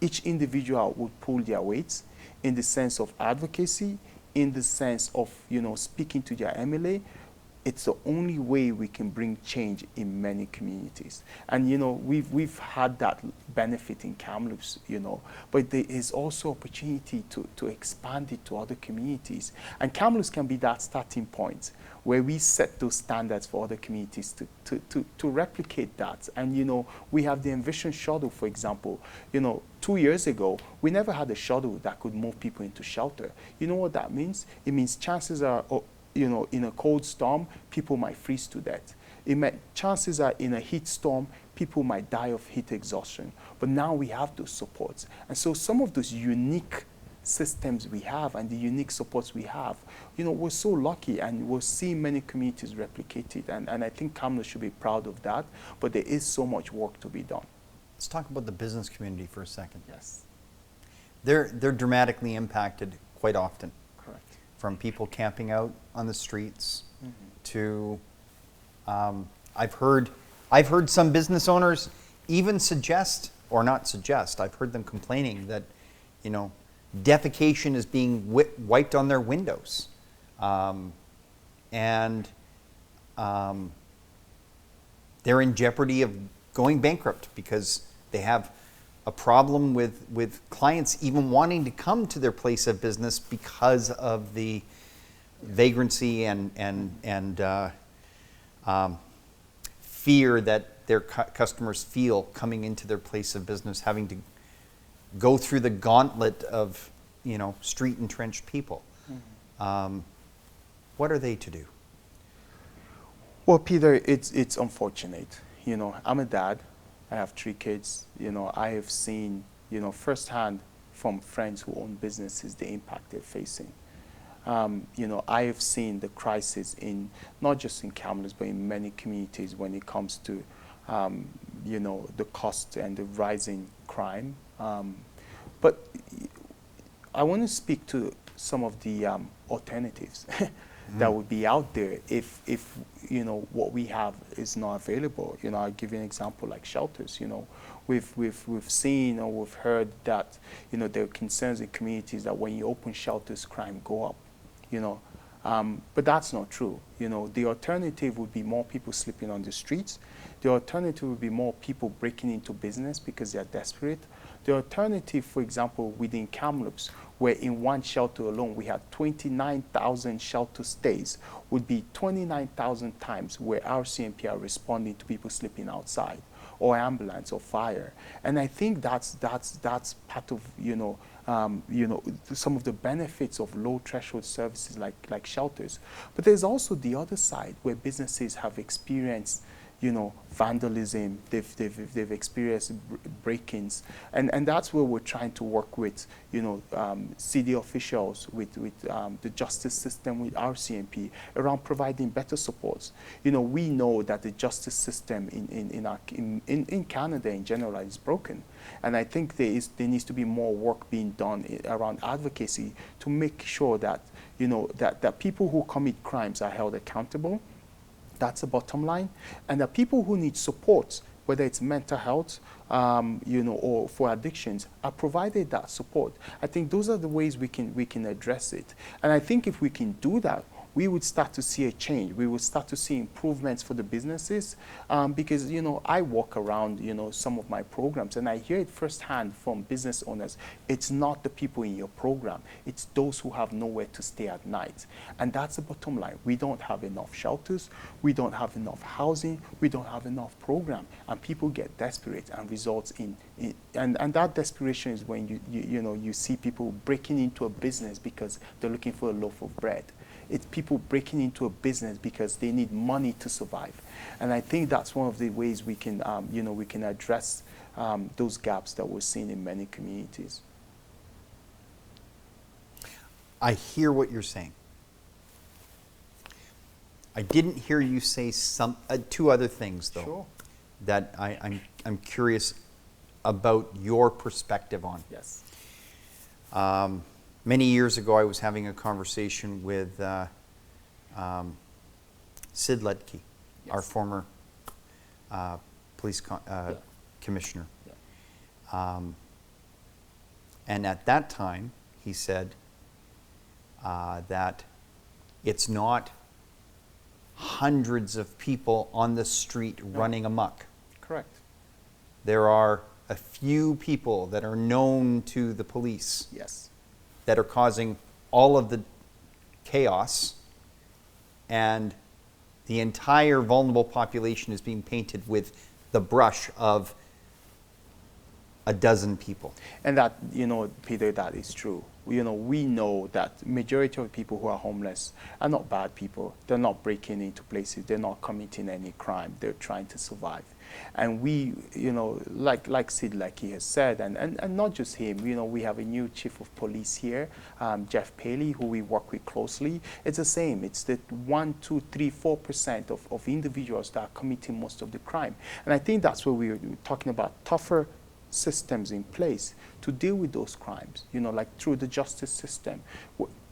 each individual would pull their weights in the sense of advocacy, in the sense of, you know, speaking to their MLA. It's the only way we can bring change in many communities. And, you know, we've had that benefit in Kamloops, you know, but there is also opportunity to expand it to other communities. And Kamloops can be that starting point where we set those standards for other communities to replicate that. And, you know, we have the Envision shuttle, for example. You know, 2 years ago, we never had a shuttle that could move people into shelter. You know what that means? It means chances are, you know, in a cold storm, people might freeze to death. Chances are in a heat storm, people might die of heat exhaustion. But now we have those supports. And so some of those unique systems we have and the unique supports we have, you know, we're so lucky, and we'll see many communities replicate it. And I think Kamloops should be proud of that, but there is so much work to be done. Let's talk about the business community for a second. Yes. They're dramatically impacted quite often. Correct. From people camping out on the streets to, I've heard some business owners even suggest, or not suggest, I've heard them complaining that, you know, defecation is being wiped on their windows. And they're in jeopardy of going bankrupt because they have a problem with clients even wanting to come to their place of business because of the vagrancy and fear that their customers feel coming into their place of business, having to go through the gauntlet of, you know, street entrenched people. What are they to do? Well, Peter, it's unfortunate. You know, I'm a dad. I have 3 kids. You know, I have seen, you know, firsthand from friends who own businesses the impact they're facing. You know, I have seen the crisis in not just in Kamloops, but in many communities when it comes to, you know, the cost and the rising crime. But I want to speak to some of the alternatives that would be out there if you know what we have is not available. You know, I'll give you an example like shelters. You know, we've seen or we've heard that, you know, there are concerns in communities that when you open shelters, crime go up. You know, but that's not true. You know, the alternative would be more people sleeping on the streets. The alternative would be more people breaking into business because they're desperate. The alternative, for example, within Kamloops, where in one shelter alone we had 29,000 shelter stays, would be 29,000 times where our CMP are responding to people sleeping outside, or ambulance, or fire. And I think that's part of, you know, some of the benefits of low threshold services like shelters. But there's also the other side where businesses have experienced, vandalism, they've experienced break-ins, and that's where we're trying to work with, city officials, with the justice system, with RCMP, around providing better supports. We know that the justice system in Canada in general is broken, and I think there needs to be more work being done around advocacy to make sure that that people who commit crimes are held accountable. That's the bottom line. And the people who need support, whether it's mental health, or for addictions, are provided that support. I think those are the ways we can address it. And I think if we can do that, we would start to see a change. We would start to see improvements for the businesses, because I walk around some of my programs and I hear it firsthand from business owners. It's not the people in your program, it's those who have nowhere to stay at night. And that's the bottom line. We don't have enough shelters, we don't have enough housing, we don't have enough program, and people get desperate and results in and that desperation is when you see people breaking into a business because they're looking for a loaf of bread. It's people breaking into a business because they need money to survive. And I think that's one of the ways we can, we can address those gaps that we're seeing in many communities. I hear what you're saying. I didn't hear you say two other things, though, Sure. that I'm curious about your perspective on. Yes. Many years ago, I was having a conversation with Sid Ledke, Yes. our former police commissioner. Yeah. And at that time, he said that it's not hundreds of people on the street running amok. Correct. There are a few people that are known to the police. Yes. That are causing all of the chaos, and the entire vulnerable population is being painted with the brush of a dozen people. And that, Peter, that is true. We know that majority of people who are homeless are not bad people. They're not breaking into places. They're not committing any crime. They're trying to survive. And we, like Sid Leckie has said, and not just him, we have a new chief of police here, Jeff Paley, who we work with closely. It's the same. It's the 1%, 2%, 3%, 4% of individuals that are committing most of the crime. And I think that's where we're talking about tougher systems in place to deal with those crimes, like through the justice system.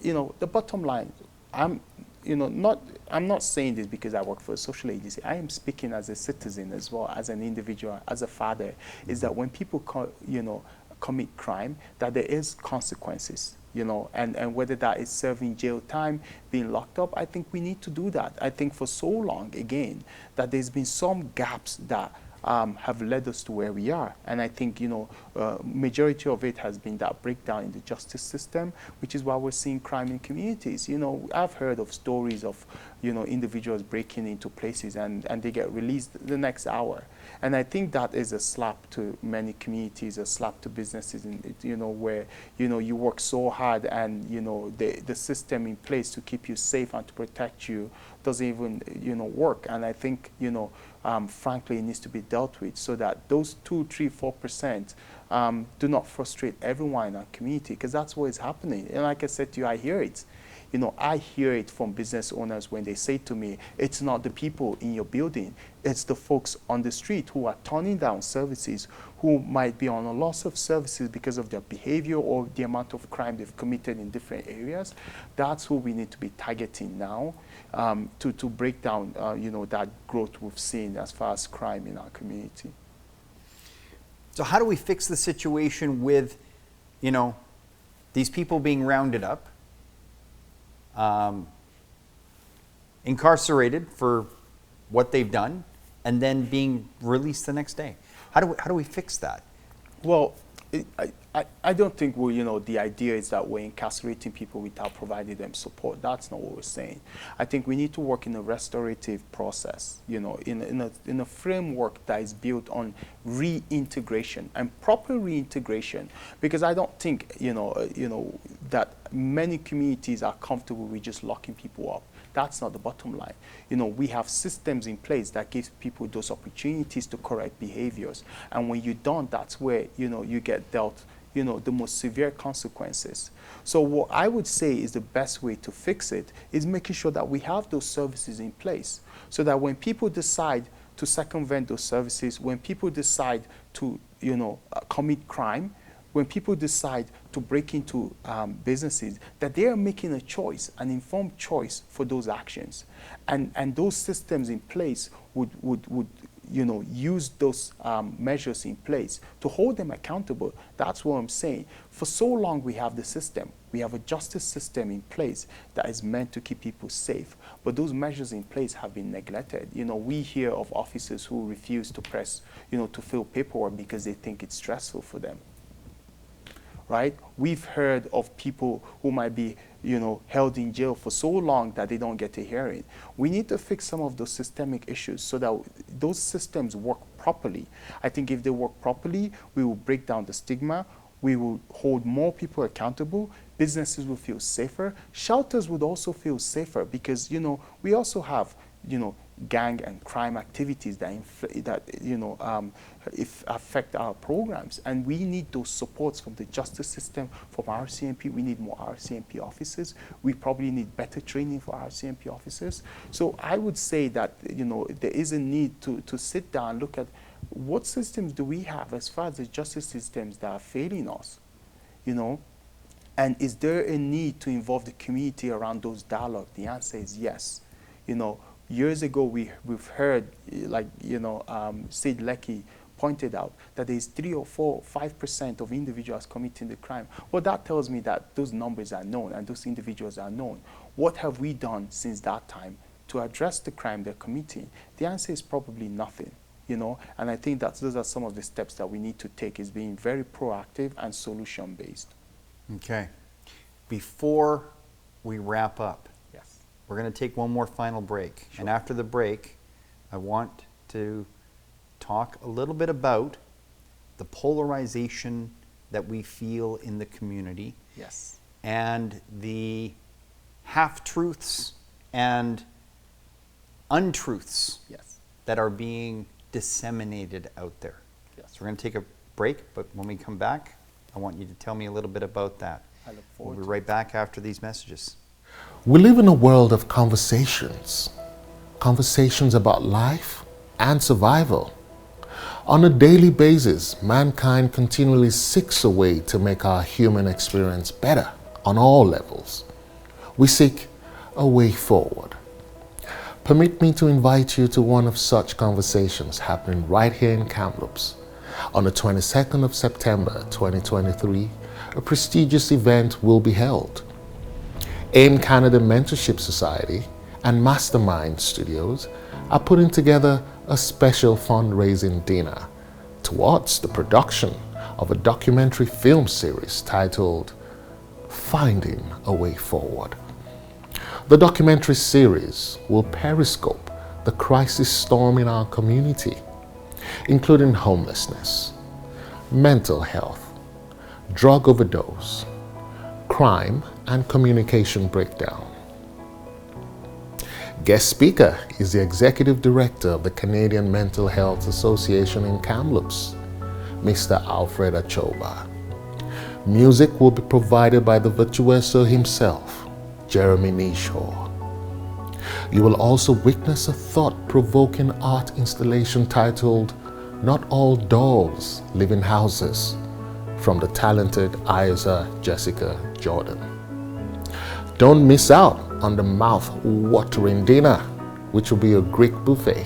The bottom line, I'm not saying this because I work for a social agency. I am speaking as a citizen as well, as an individual, as a father, is that when people commit crime, that there is consequences, and whether that is serving jail time, being locked up, I think we need to do that. I think for so long, again, that there's been some gaps that have led us to where we are. And I think, majority of it has been that breakdown in the justice system, which is why we're seeing crime in communities. I've heard of stories of, individuals breaking into places and they get released the next hour. And I think that is a slap to many communities, a slap to businesses, where, you work so hard and, the system in place to keep you safe and to protect you doesn't even, work. And I think, frankly, it needs to be dealt with so that those 2%, 3%, 4% do not frustrate everyone in our community, because that's what is happening. And like I said to you, I hear it. I hear it from business owners when they say to me, it's not the people in your building, it's the folks on the street who are turning down services, who might be on a loss of services because of their behavior or the amount of crime they've committed in different areas. That's who we need to be targeting now, to break down, that growth we've seen as far as crime in our community. So how do we fix the situation with, these people being rounded up, incarcerated for what they've done, and then being released the next day? How do we fix that? Well, I don't think the idea is that we're incarcerating people without providing them support. That's not what we're saying. I think we need to work in a restorative process, in a framework that is built on reintegration and proper reintegration. Because I don't think, that many communities are comfortable with just locking people up. That's not the bottom line. We have systems in place that give people those opportunities to correct behaviors. And when you don't, that's where, you get dealt, the most severe consequences. So what I would say is the best way to fix it is making sure that we have those services in place so that when people decide to circumvent those services, when people decide to, commit crime, when people decide to break into businesses, that they are making a choice, an informed choice for those actions. And those systems in place would use those measures in place to hold them accountable. That's what I'm saying. For so long, we have the system. We have a justice system in place that is meant to keep people safe. But those measures in place have been neglected. We hear of officers who refuse to press, to fill paperwork because they think it's stressful for them. Right? We've heard of people who might be, held in jail for so long that they don't get a hearing. We need to fix some of those systemic issues so that those systems work properly. I think if they work properly, we will break down the stigma. We will hold more people accountable. Businesses will feel safer. Shelters would also feel safer because, we also have, gang and crime activities that affect our programs, and we need those supports from the justice system, from RCMP. We need more RCMP officers. We probably need better training for RCMP officers. So I would say that there is a need to sit down and look at what systems do we have as far as the justice systems that are failing us, and is there a need to involve the community around those dialogue? The answer is yes. Years ago, we've heard, Sid Lecky pointed out that there's 3 or 4, 5% of individuals committing the crime. Well, that tells me that those numbers are known and those individuals are known. What have we done since that time to address the crime they're committing? The answer is probably nothing, and I think that those are some of the steps that we need to take, is being very proactive and solution-based. Okay. Before we wrap up, Yes. we're going to take one more final break. Sure. And after the break, I want to talk a little bit about the polarization that we feel in the community. Yes. And the half-truths and untruths Yes. that are being disseminated out there. Yes. So we're going to take a break, but when we come back, I want you to tell me a little bit about that. I look forward We'll be right back after these messages. We live in a world of conversations. Conversations about life and survival. On a daily basis, mankind continually seeks a way to make our human experience better on all levels. We seek a way forward. Permit me to invite you to one of such conversations happening right here in Kamloops. On the 22nd of September 2023, a prestigious event will be held. AIMCanada Mentorship Society and Mastermind Studios are putting together a special fundraising dinner towards the production of a documentary film series titled Finding a Way Forward. The documentary series will periscope the crisis storm in our community, including homelessness, mental health, drug overdose, crime, and communication breakdown. Guest speaker is the Executive Director of the Canadian Mental Health Association in Kamloops, Mr. Alfred Achoba. Music will be provided by the virtuoso himself, Jeremy Nishaw. You will also witness a thought-provoking art installation titled Not All Dolls Live in Houses, from the talented Isa Jessica Jordan. Don't miss out on the mouth-watering dinner, which will be a Greek buffet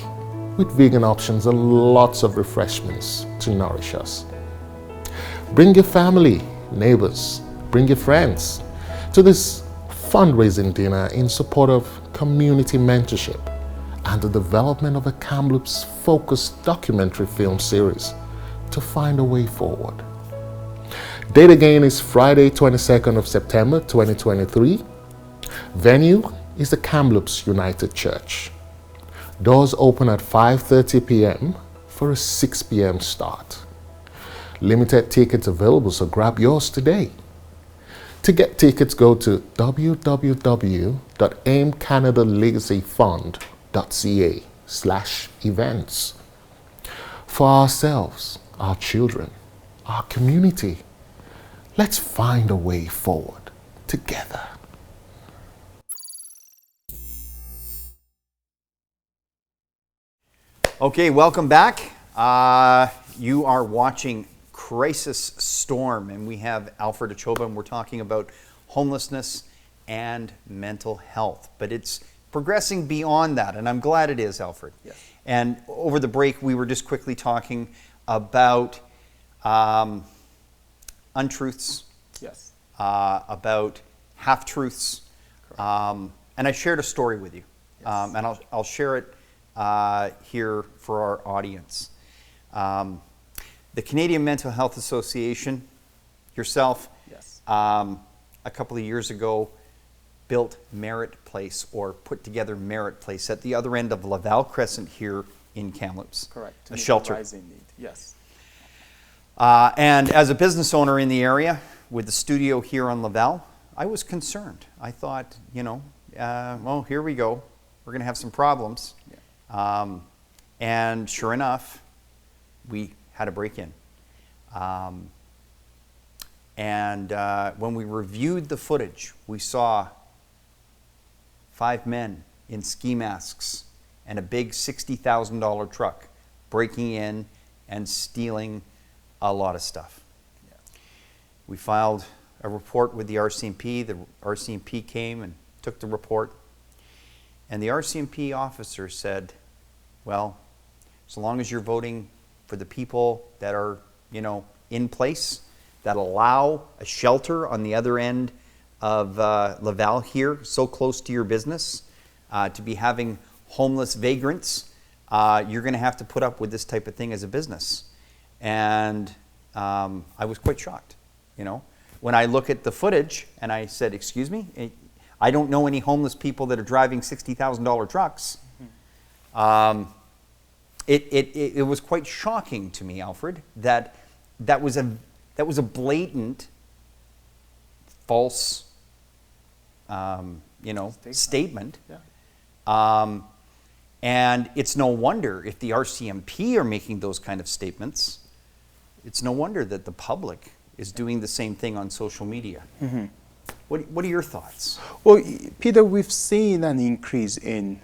with vegan options and lots of refreshments to nourish us. Bring your family, neighbors, bring your friends to this fundraising dinner in support of community mentorship and the development of a Kamloops-focused documentary film series to find a way forward. Date again is Friday, 22nd of September 2023. Venue is the Kamloops United Church. Doors open at 5:30 p.m. for a 6 p.m. start. Limited tickets available, so grab yours today. To get tickets, go to www.aimcanadalegacyfund.ca/events. For ourselves, our children, our community, let's find a way forward together. Okay, welcome back. You are watching Crisis Storm, and we have Alfred Achoba, and we're talking about homelessness and mental health. But it's progressing beyond that, and I'm glad it is, Alfred. Yes. And over the break, we were just quickly talking about untruths, Yes. about half-truths, and I shared a story with you, Yes. and I'll share it here for our audience. The Canadian Mental Health Association, yourself, Yes. a couple of years ago, built Merit Place, or put together Merit Place at the other end of Laval Crescent here in Kamloops. Correct. To A meet the shelter. rising need. Yes. And as a business owner in the area with the studio here on Laval, I was concerned. I thought, well, here we go. We're going to have some problems. Yeah. And sure enough, we had a break-in. And when we reviewed the footage, we saw 5 men in ski masks and a big $60,000 truck breaking in and stealing a lot of stuff. Yeah. We filed a report with the RCMP. The RCMP came and took the report. And the RCMP officer said, well, as long as you're voting for the people that are, in place, that allow a shelter on the other end of Laval here, so close to your business, to be having homeless vagrants, you're going to have to put up with this type of thing as a business. And I was quite shocked, when I look at the footage and I said, excuse me, I don't know any homeless people that are driving $60,000 trucks. It was quite shocking to me, Alfred, that was a blatant false, statement. Yeah. And it's no wonder if the RCMP are making those kind of statements, it's no wonder that the public is doing the same thing on social media. Mm-hmm. What are your thoughts? Well, Peter, we've seen an increase in,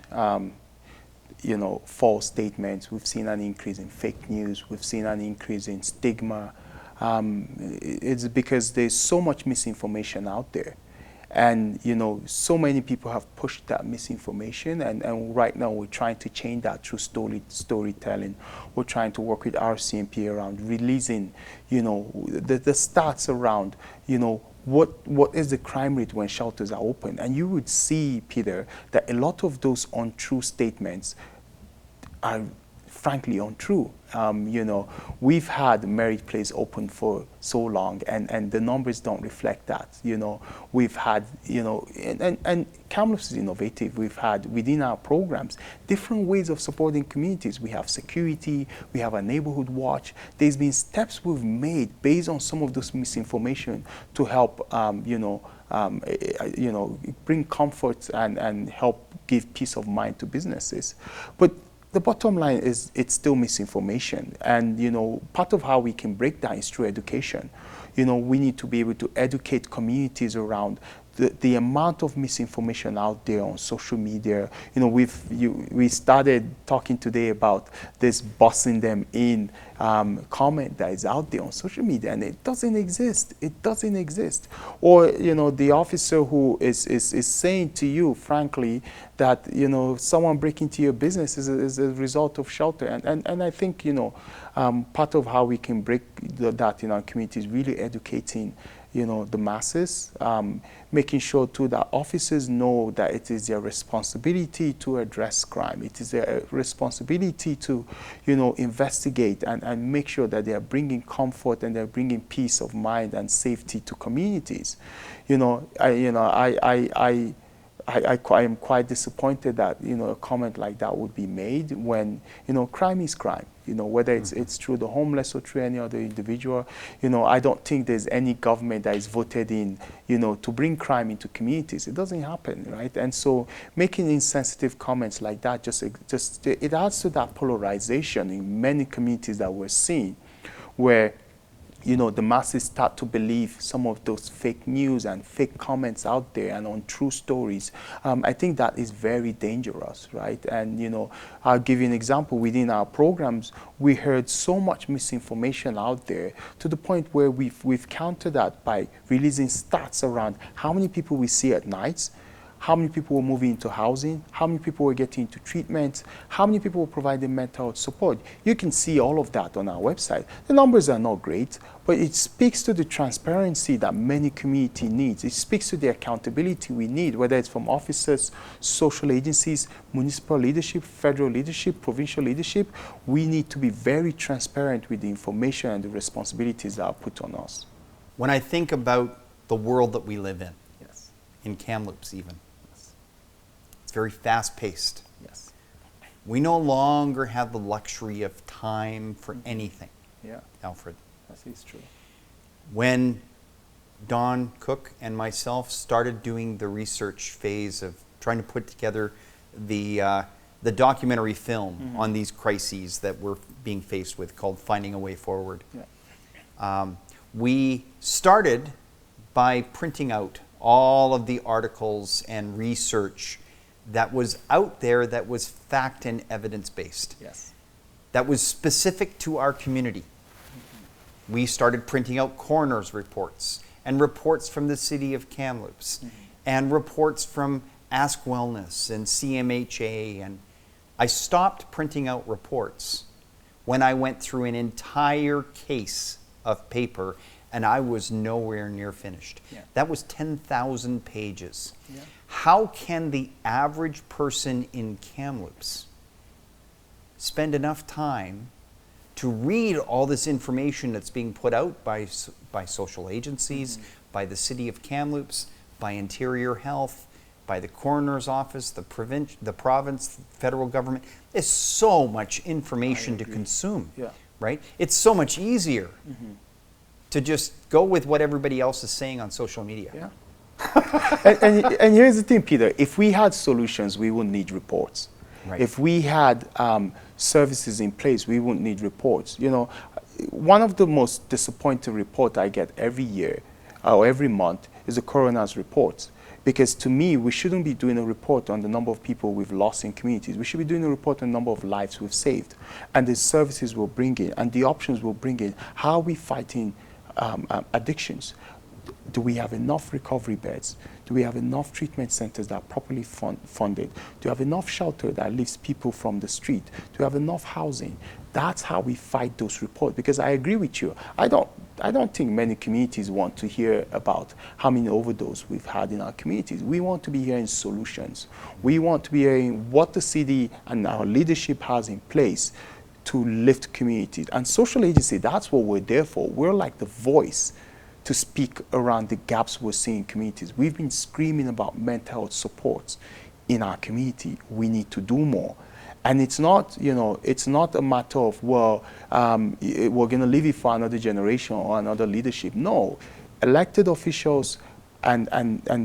false statements. We've seen an increase in fake news. We've seen an increase in stigma. It's because there's so much misinformation out there. And, so many people have pushed that misinformation. And right now we're trying to change that through storytelling. We're trying to work with RCMP around releasing, the stats around, what is the crime rate when shelters are open. And you would see, Peter, that a lot of those untrue statements are frankly untrue. We've had Merit Place open for so long, and the numbers don't reflect that. We've had, and Kamloops is innovative. We've had within our programs different ways of supporting communities. We have security, we have a neighborhood watch. There's been steps we've made based on some of this misinformation to help, bring comfort and help give peace of mind to businesses. But the bottom line is it's still misinformation. And, part of how we can break that is through education. We need to be able to educate communities around the amount of misinformation out there on social media. We started talking today about this bossing them in comment that is out there on social media, and it doesn't exist. It doesn't exist. Or, the officer who is saying to you, frankly, that, someone breaking into your business is a result of shelter. And I think, part of how we can break that in our community is really educating the masses, making sure too that officers know that it is their responsibility to address crime. It is their responsibility to, investigate and make sure that they are bringing comfort and they're bringing peace of mind and safety to communities. I am quite disappointed that a comment like that would be made when crime is crime. You know, whether it's through the homeless or through any other individual. You know, I don't think there's any government that is voted in, you know, to bring crime into communities. It doesn't happen, right? And so making insensitive comments like that just it adds to that polarization in many communities that we're seeing, where, you know, the masses start to believe some of those fake news and fake comments out there and untrue stories. I think that is very dangerous, right? And, you know, I'll give you an example. Within our programs, we heard so much misinformation out there to the point where we've countered that by releasing stats around how many people we see at nights, how many people were moving into housing, how many people were getting into treatment, how many people were providing mental health support. You can see all of that on our website. The numbers are not great, but it speaks to the transparency that many community needs. It speaks to the accountability we need, whether it's from officers, social agencies, municipal leadership, federal leadership, provincial leadership. We need to be very transparent with the information and the responsibilities that are put on us. When I think about the world that we live in Kamloops even, it's very fast-paced. Yes. We no longer have the luxury of time for anything. Yeah. Alfred. That is true. When Don Cook and myself started doing the research phase of trying to put together the documentary film on these crises that we're being faced with, called Finding a Way Forward, we started by printing out all of the articles and research that was out there that was fact and evidence-based. Yes. That was specific to our community. We started printing out coroner's reports and reports from the city of Kamloops and reports from Ask Wellness and CMHA. And I stopped printing out reports when I went through an entire case of paper, and I was nowhere near finished. Yeah. That was 10,000 pages. Yeah. How can the average person in Kamloops spend enough time to read all this information that's being put out by social agencies, by the city of Kamloops, by Interior Health, by the coroner's office, the province, federal government? There's so much information to consume, right? It's so much easier to just go with what everybody else is saying on social media. Yeah. and here's the thing, Peter. If we had solutions, we wouldn't need reports. Right. If we had services in place, we wouldn't need reports. You know, one of the most disappointing reports I get every year or every month is the coroner's reports. Because to me, we shouldn't be doing a report on the number of people we've lost in communities. We should be doing a report on the number of lives we've saved, and the services we'll bring in, and the options we'll bring in. How are we fighting addictions? Do we have enough recovery beds? Do we have enough treatment centers that are properly funded? Do we have enough shelter that lifts people from the street? Do we have enough housing? That's how we fight those reports. Because I agree with you. I don't think many communities want to hear about how many overdoses we've had in our communities. We want to be hearing solutions. We want to be hearing what the city and our leadership has in place to lift communities. And social agency, that's what we're there for. We're like the voice to speak around the gaps we're seeing in communities. We've been screaming about mental health supports in our community. We need to do more. And it's not, you know, it's not a matter of, well, we're going to leave it for another generation or another leadership. No, elected officials and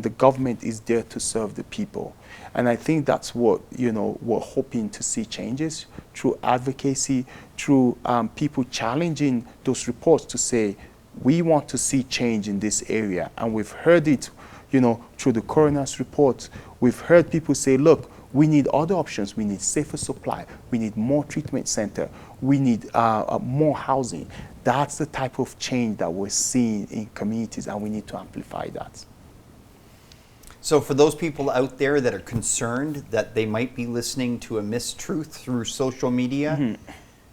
the government is there to serve the people. And I think that's what, you know, we're hoping to see changes through advocacy, through people challenging those reports to say, we want to see change in this area. And we've heard it, you know, through the coroner's reports. We've heard people say, look, we need other options. We need safer supply. We need more treatment center. We need more housing. That's the type of change that we're seeing in communities, and we need to amplify that. So for those people out there that are concerned that they might be listening to a mistruth through social media,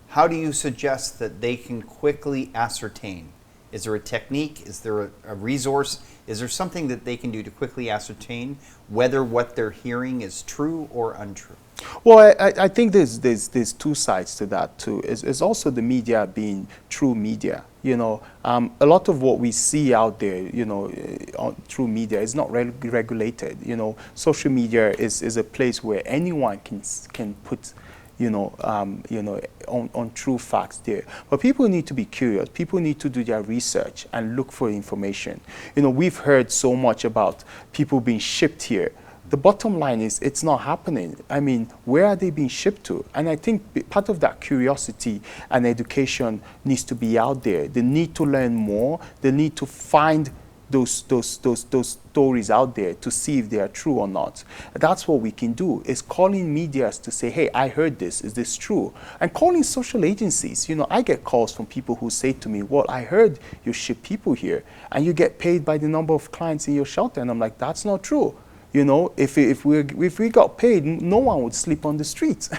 how do you suggest that they can quickly ascertain? Is there a technique? Is there a resource? Is there something that they can do to quickly ascertain whether what they're hearing is true or untrue? Well, I think there's two sides to that too. It's also the media being true media. You know, a lot of what we see out there, you know, through media is not regulated. You know, social media is a place where anyone can put, on true facts there. But people need to be curious. People need to do their research and look for information. We've heard so much about people being shipped here. The bottom line is it's not happening. I mean, where are they being shipped to? And I think part of that curiosity and education needs to be out there. They need to learn more. They need to find those stories out there to see if they are true or not. That's what we can do, is calling medias to say, hey, I heard this, is this true? And calling social agencies. I get calls from people who say to me, well, I heard you ship people here and you get paid by the number of clients in your shelter. And I'm like, that's not true. If we got paid, no one would sleep on the streets.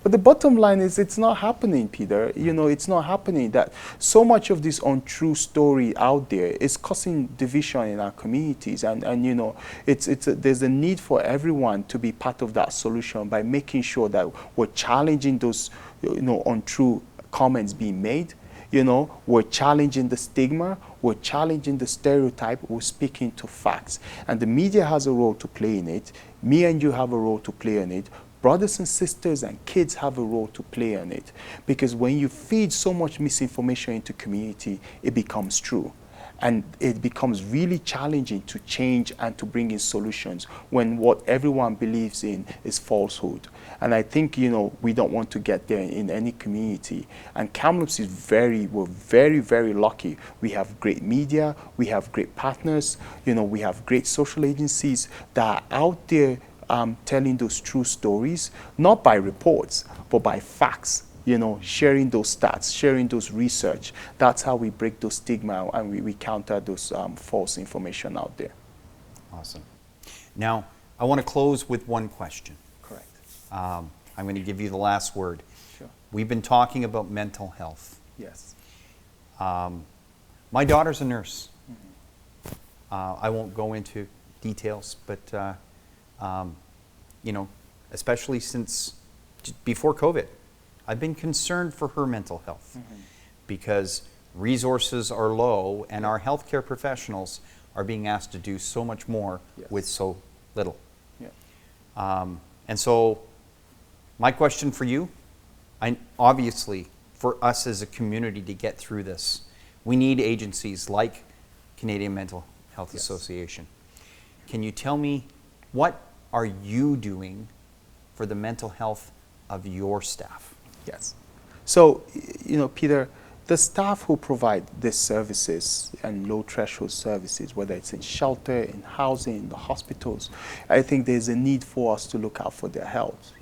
But the bottom line is it's not happening, Peter. It's not happening. That so much of this untrue story out there is causing division in our communities. And there's a need for everyone to be part of that solution by making sure that we're challenging those untrue comments being made. We're challenging the stigma, we're challenging the stereotype, we're speaking to facts. And the media has a role to play in it. Me and you have a role to play in it. Brothers and sisters and kids have a role to play in it. Because when you feed so much misinformation into community, it becomes true. And it becomes really challenging to change and to bring in solutions when what everyone believes in is falsehood. And I think, we don't want to get there in any community. And Kamloops we're very, very lucky. We have great media, we have great partners, we have great social agencies that are out there telling those true stories, not by reports, but by facts. Sharing those stats, sharing those research. That's how we break those stigma and we counter those false information out there. Awesome. Now, I want to close with one question. Correct. I'm going to give you the last word. Sure. We've been talking about mental health. Yes. My daughter's a nurse. I won't go into details, but especially since before COVID, I've been concerned for her mental health because resources are low and our healthcare professionals are being asked to do so much more with so little. Yeah. And so my question for you, obviously for us as a community to get through this, we need agencies like Canadian Mental Health Association. Can you tell me, what are you doing for the mental health of your staff? Yes. So, Peter, the staff who provide these services and low threshold services, whether it's in shelter, in housing, in the hospitals, I think there's a need for us to look out for their health.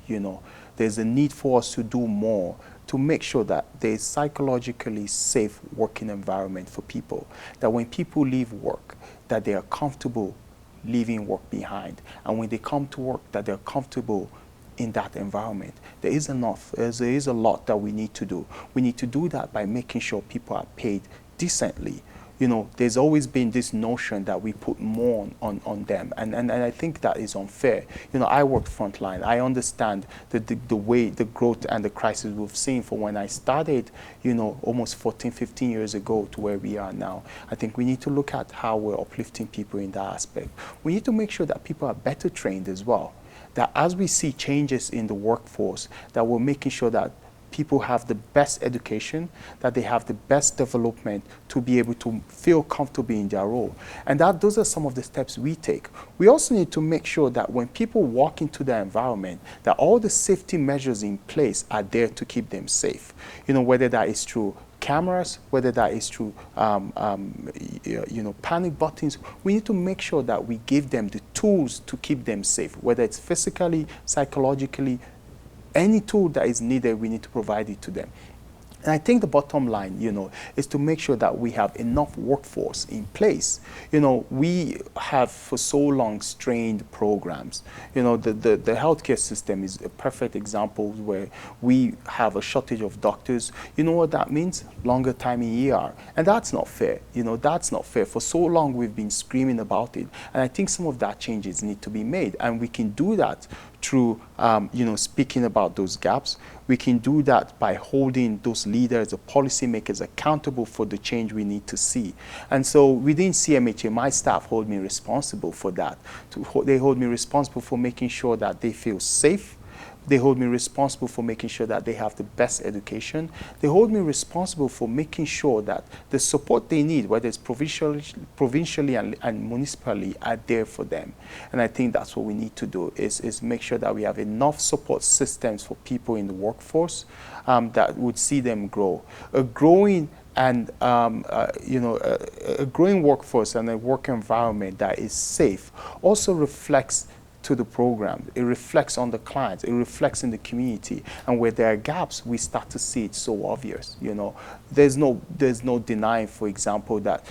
There's a need for us to do more to make sure that there's psychologically safe working environment for people, that when people leave work, that they are comfortable leaving work behind, and when they come to work, that they're comfortable in that environment. There is a lot that we need to do. We need to do that by making sure people are paid decently. There's always been this notion that we put more on them, and I think that is unfair. I worked frontline. I understand the way, the growth and the crisis we've seen from when I started, almost 14, 15 years ago to where we are now. I think we need to look at how we're uplifting people in that aspect. We need to make sure that people are better trained as well. That as we see changes in the workforce, that we're making sure that people have the best education, that they have the best development to be able to feel comfortable in their role. And those are some of the steps we take. We also need to make sure that when people walk into their environment, that all the safety measures in place are there to keep them safe. Whether that is through cameras, whether that is through panic buttons, we need to make sure that we give them the tools to keep them safe, whether it's physically, psychologically, any tool that is needed, we need to provide it to them. And I think the bottom line, is to make sure that we have enough workforce in place. We have for so long strained programs. The healthcare system is a perfect example where we have a shortage of doctors. You know what that means? Longer time in ER. And that's not fair. That's not fair. For so long we've been screaming about it. And I think some of that changes need to be made. And we can do that through, speaking about those gaps. We can do that by holding those leaders, the policymakers accountable for the change we need to see. And so within CMHA, my staff hold me responsible for that. They hold me responsible for making sure that they feel safe, They hold me responsible for making sure that they have the best education. They hold me responsible for making sure that the support they need, whether it's provincially and municipally, are there for them. And I think that's what we need to do, is make sure that we have enough support systems for people in the workforce that would see them grow. A growing a growing workforce and a work environment that is safe also reflects to the program. It reflects on the clients. It reflects in the community. And where there are gaps, we start to see it so obvious. There's no denying, for example, that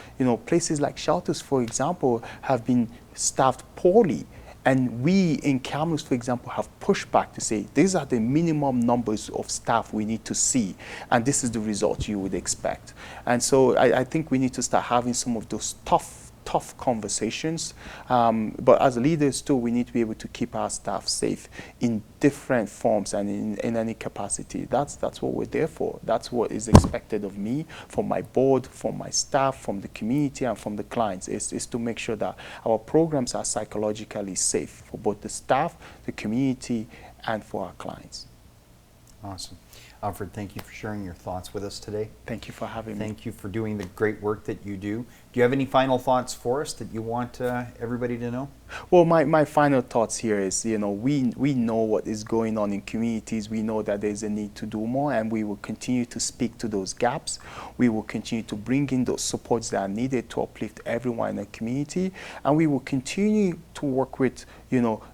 places like shelters, for example, have been staffed poorly. And we in Kamloops, for example, have pushed back to say, these are the minimum numbers of staff we need to see, and this is the result you would expect. And so I think we need to start having some of those tough conversations. But as leaders too, we need to be able to keep our staff safe in different forms and in any capacity. That's what we're there for. That's what is expected of me, from my board, from my staff, from the community, and from the clients, is to make sure that our programs are psychologically safe for both the staff, the community, and for our clients. Awesome. Alfred, thank you for sharing your thoughts with us today. Thank you for having me. Thank you for doing the great work that you do. Do you have any final thoughts for us that you want everybody to know? Well, my final thoughts here is, we know what is going on in communities. We know that there's a need to do more, and we will continue to speak to those gaps. We will continue to bring in those supports that are needed to uplift everyone in the community, and we will continue to work with,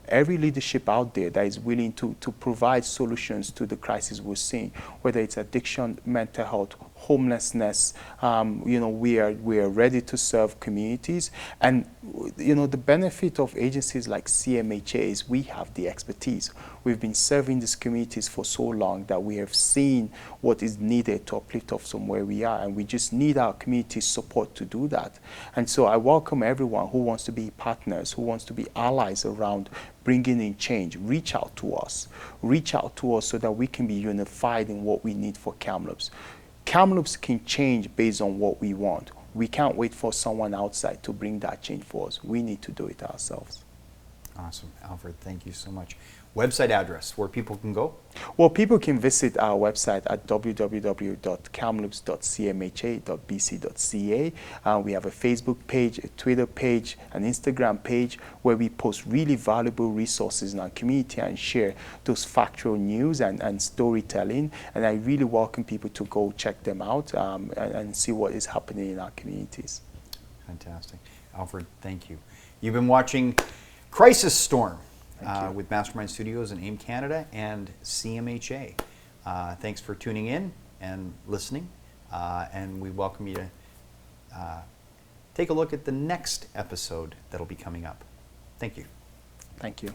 every leadership out there that is willing to provide solutions to the crisis we're seeing, whether it's addiction, mental health, homelessness. We are ready to serve communities. And the benefit of agencies like CMHA is we have the expertise. We've been serving these communities for so long that we have seen what is needed to uplift us from where we are, and we just need our community's support to do that. And so I welcome everyone who wants to be partners, who wants to be allies around bringing in change. Reach out to us so that we can be unified in what we need for Kamloops. Kamloops can change based on what we want. We can't wait for someone outside to bring that change for us. We need to do it ourselves. Awesome. Alfred, thank you so much. Website address where people can go? Well, people can visit our website at www.kamloops.cmha.bc.ca. We have a Facebook page, a Twitter page, an Instagram page where we post really valuable resources in our community and share those factual news and storytelling. And I really welcome people to go check them out and see what is happening in our communities. Fantastic. Alfred, thank you. You've been watching Crisis Storm with Mastermind Studios and AIMCanada and CMHA. Thanks for tuning in and listening, and we welcome you to take a look at the next episode that'll be coming up. Thank you. Thank you.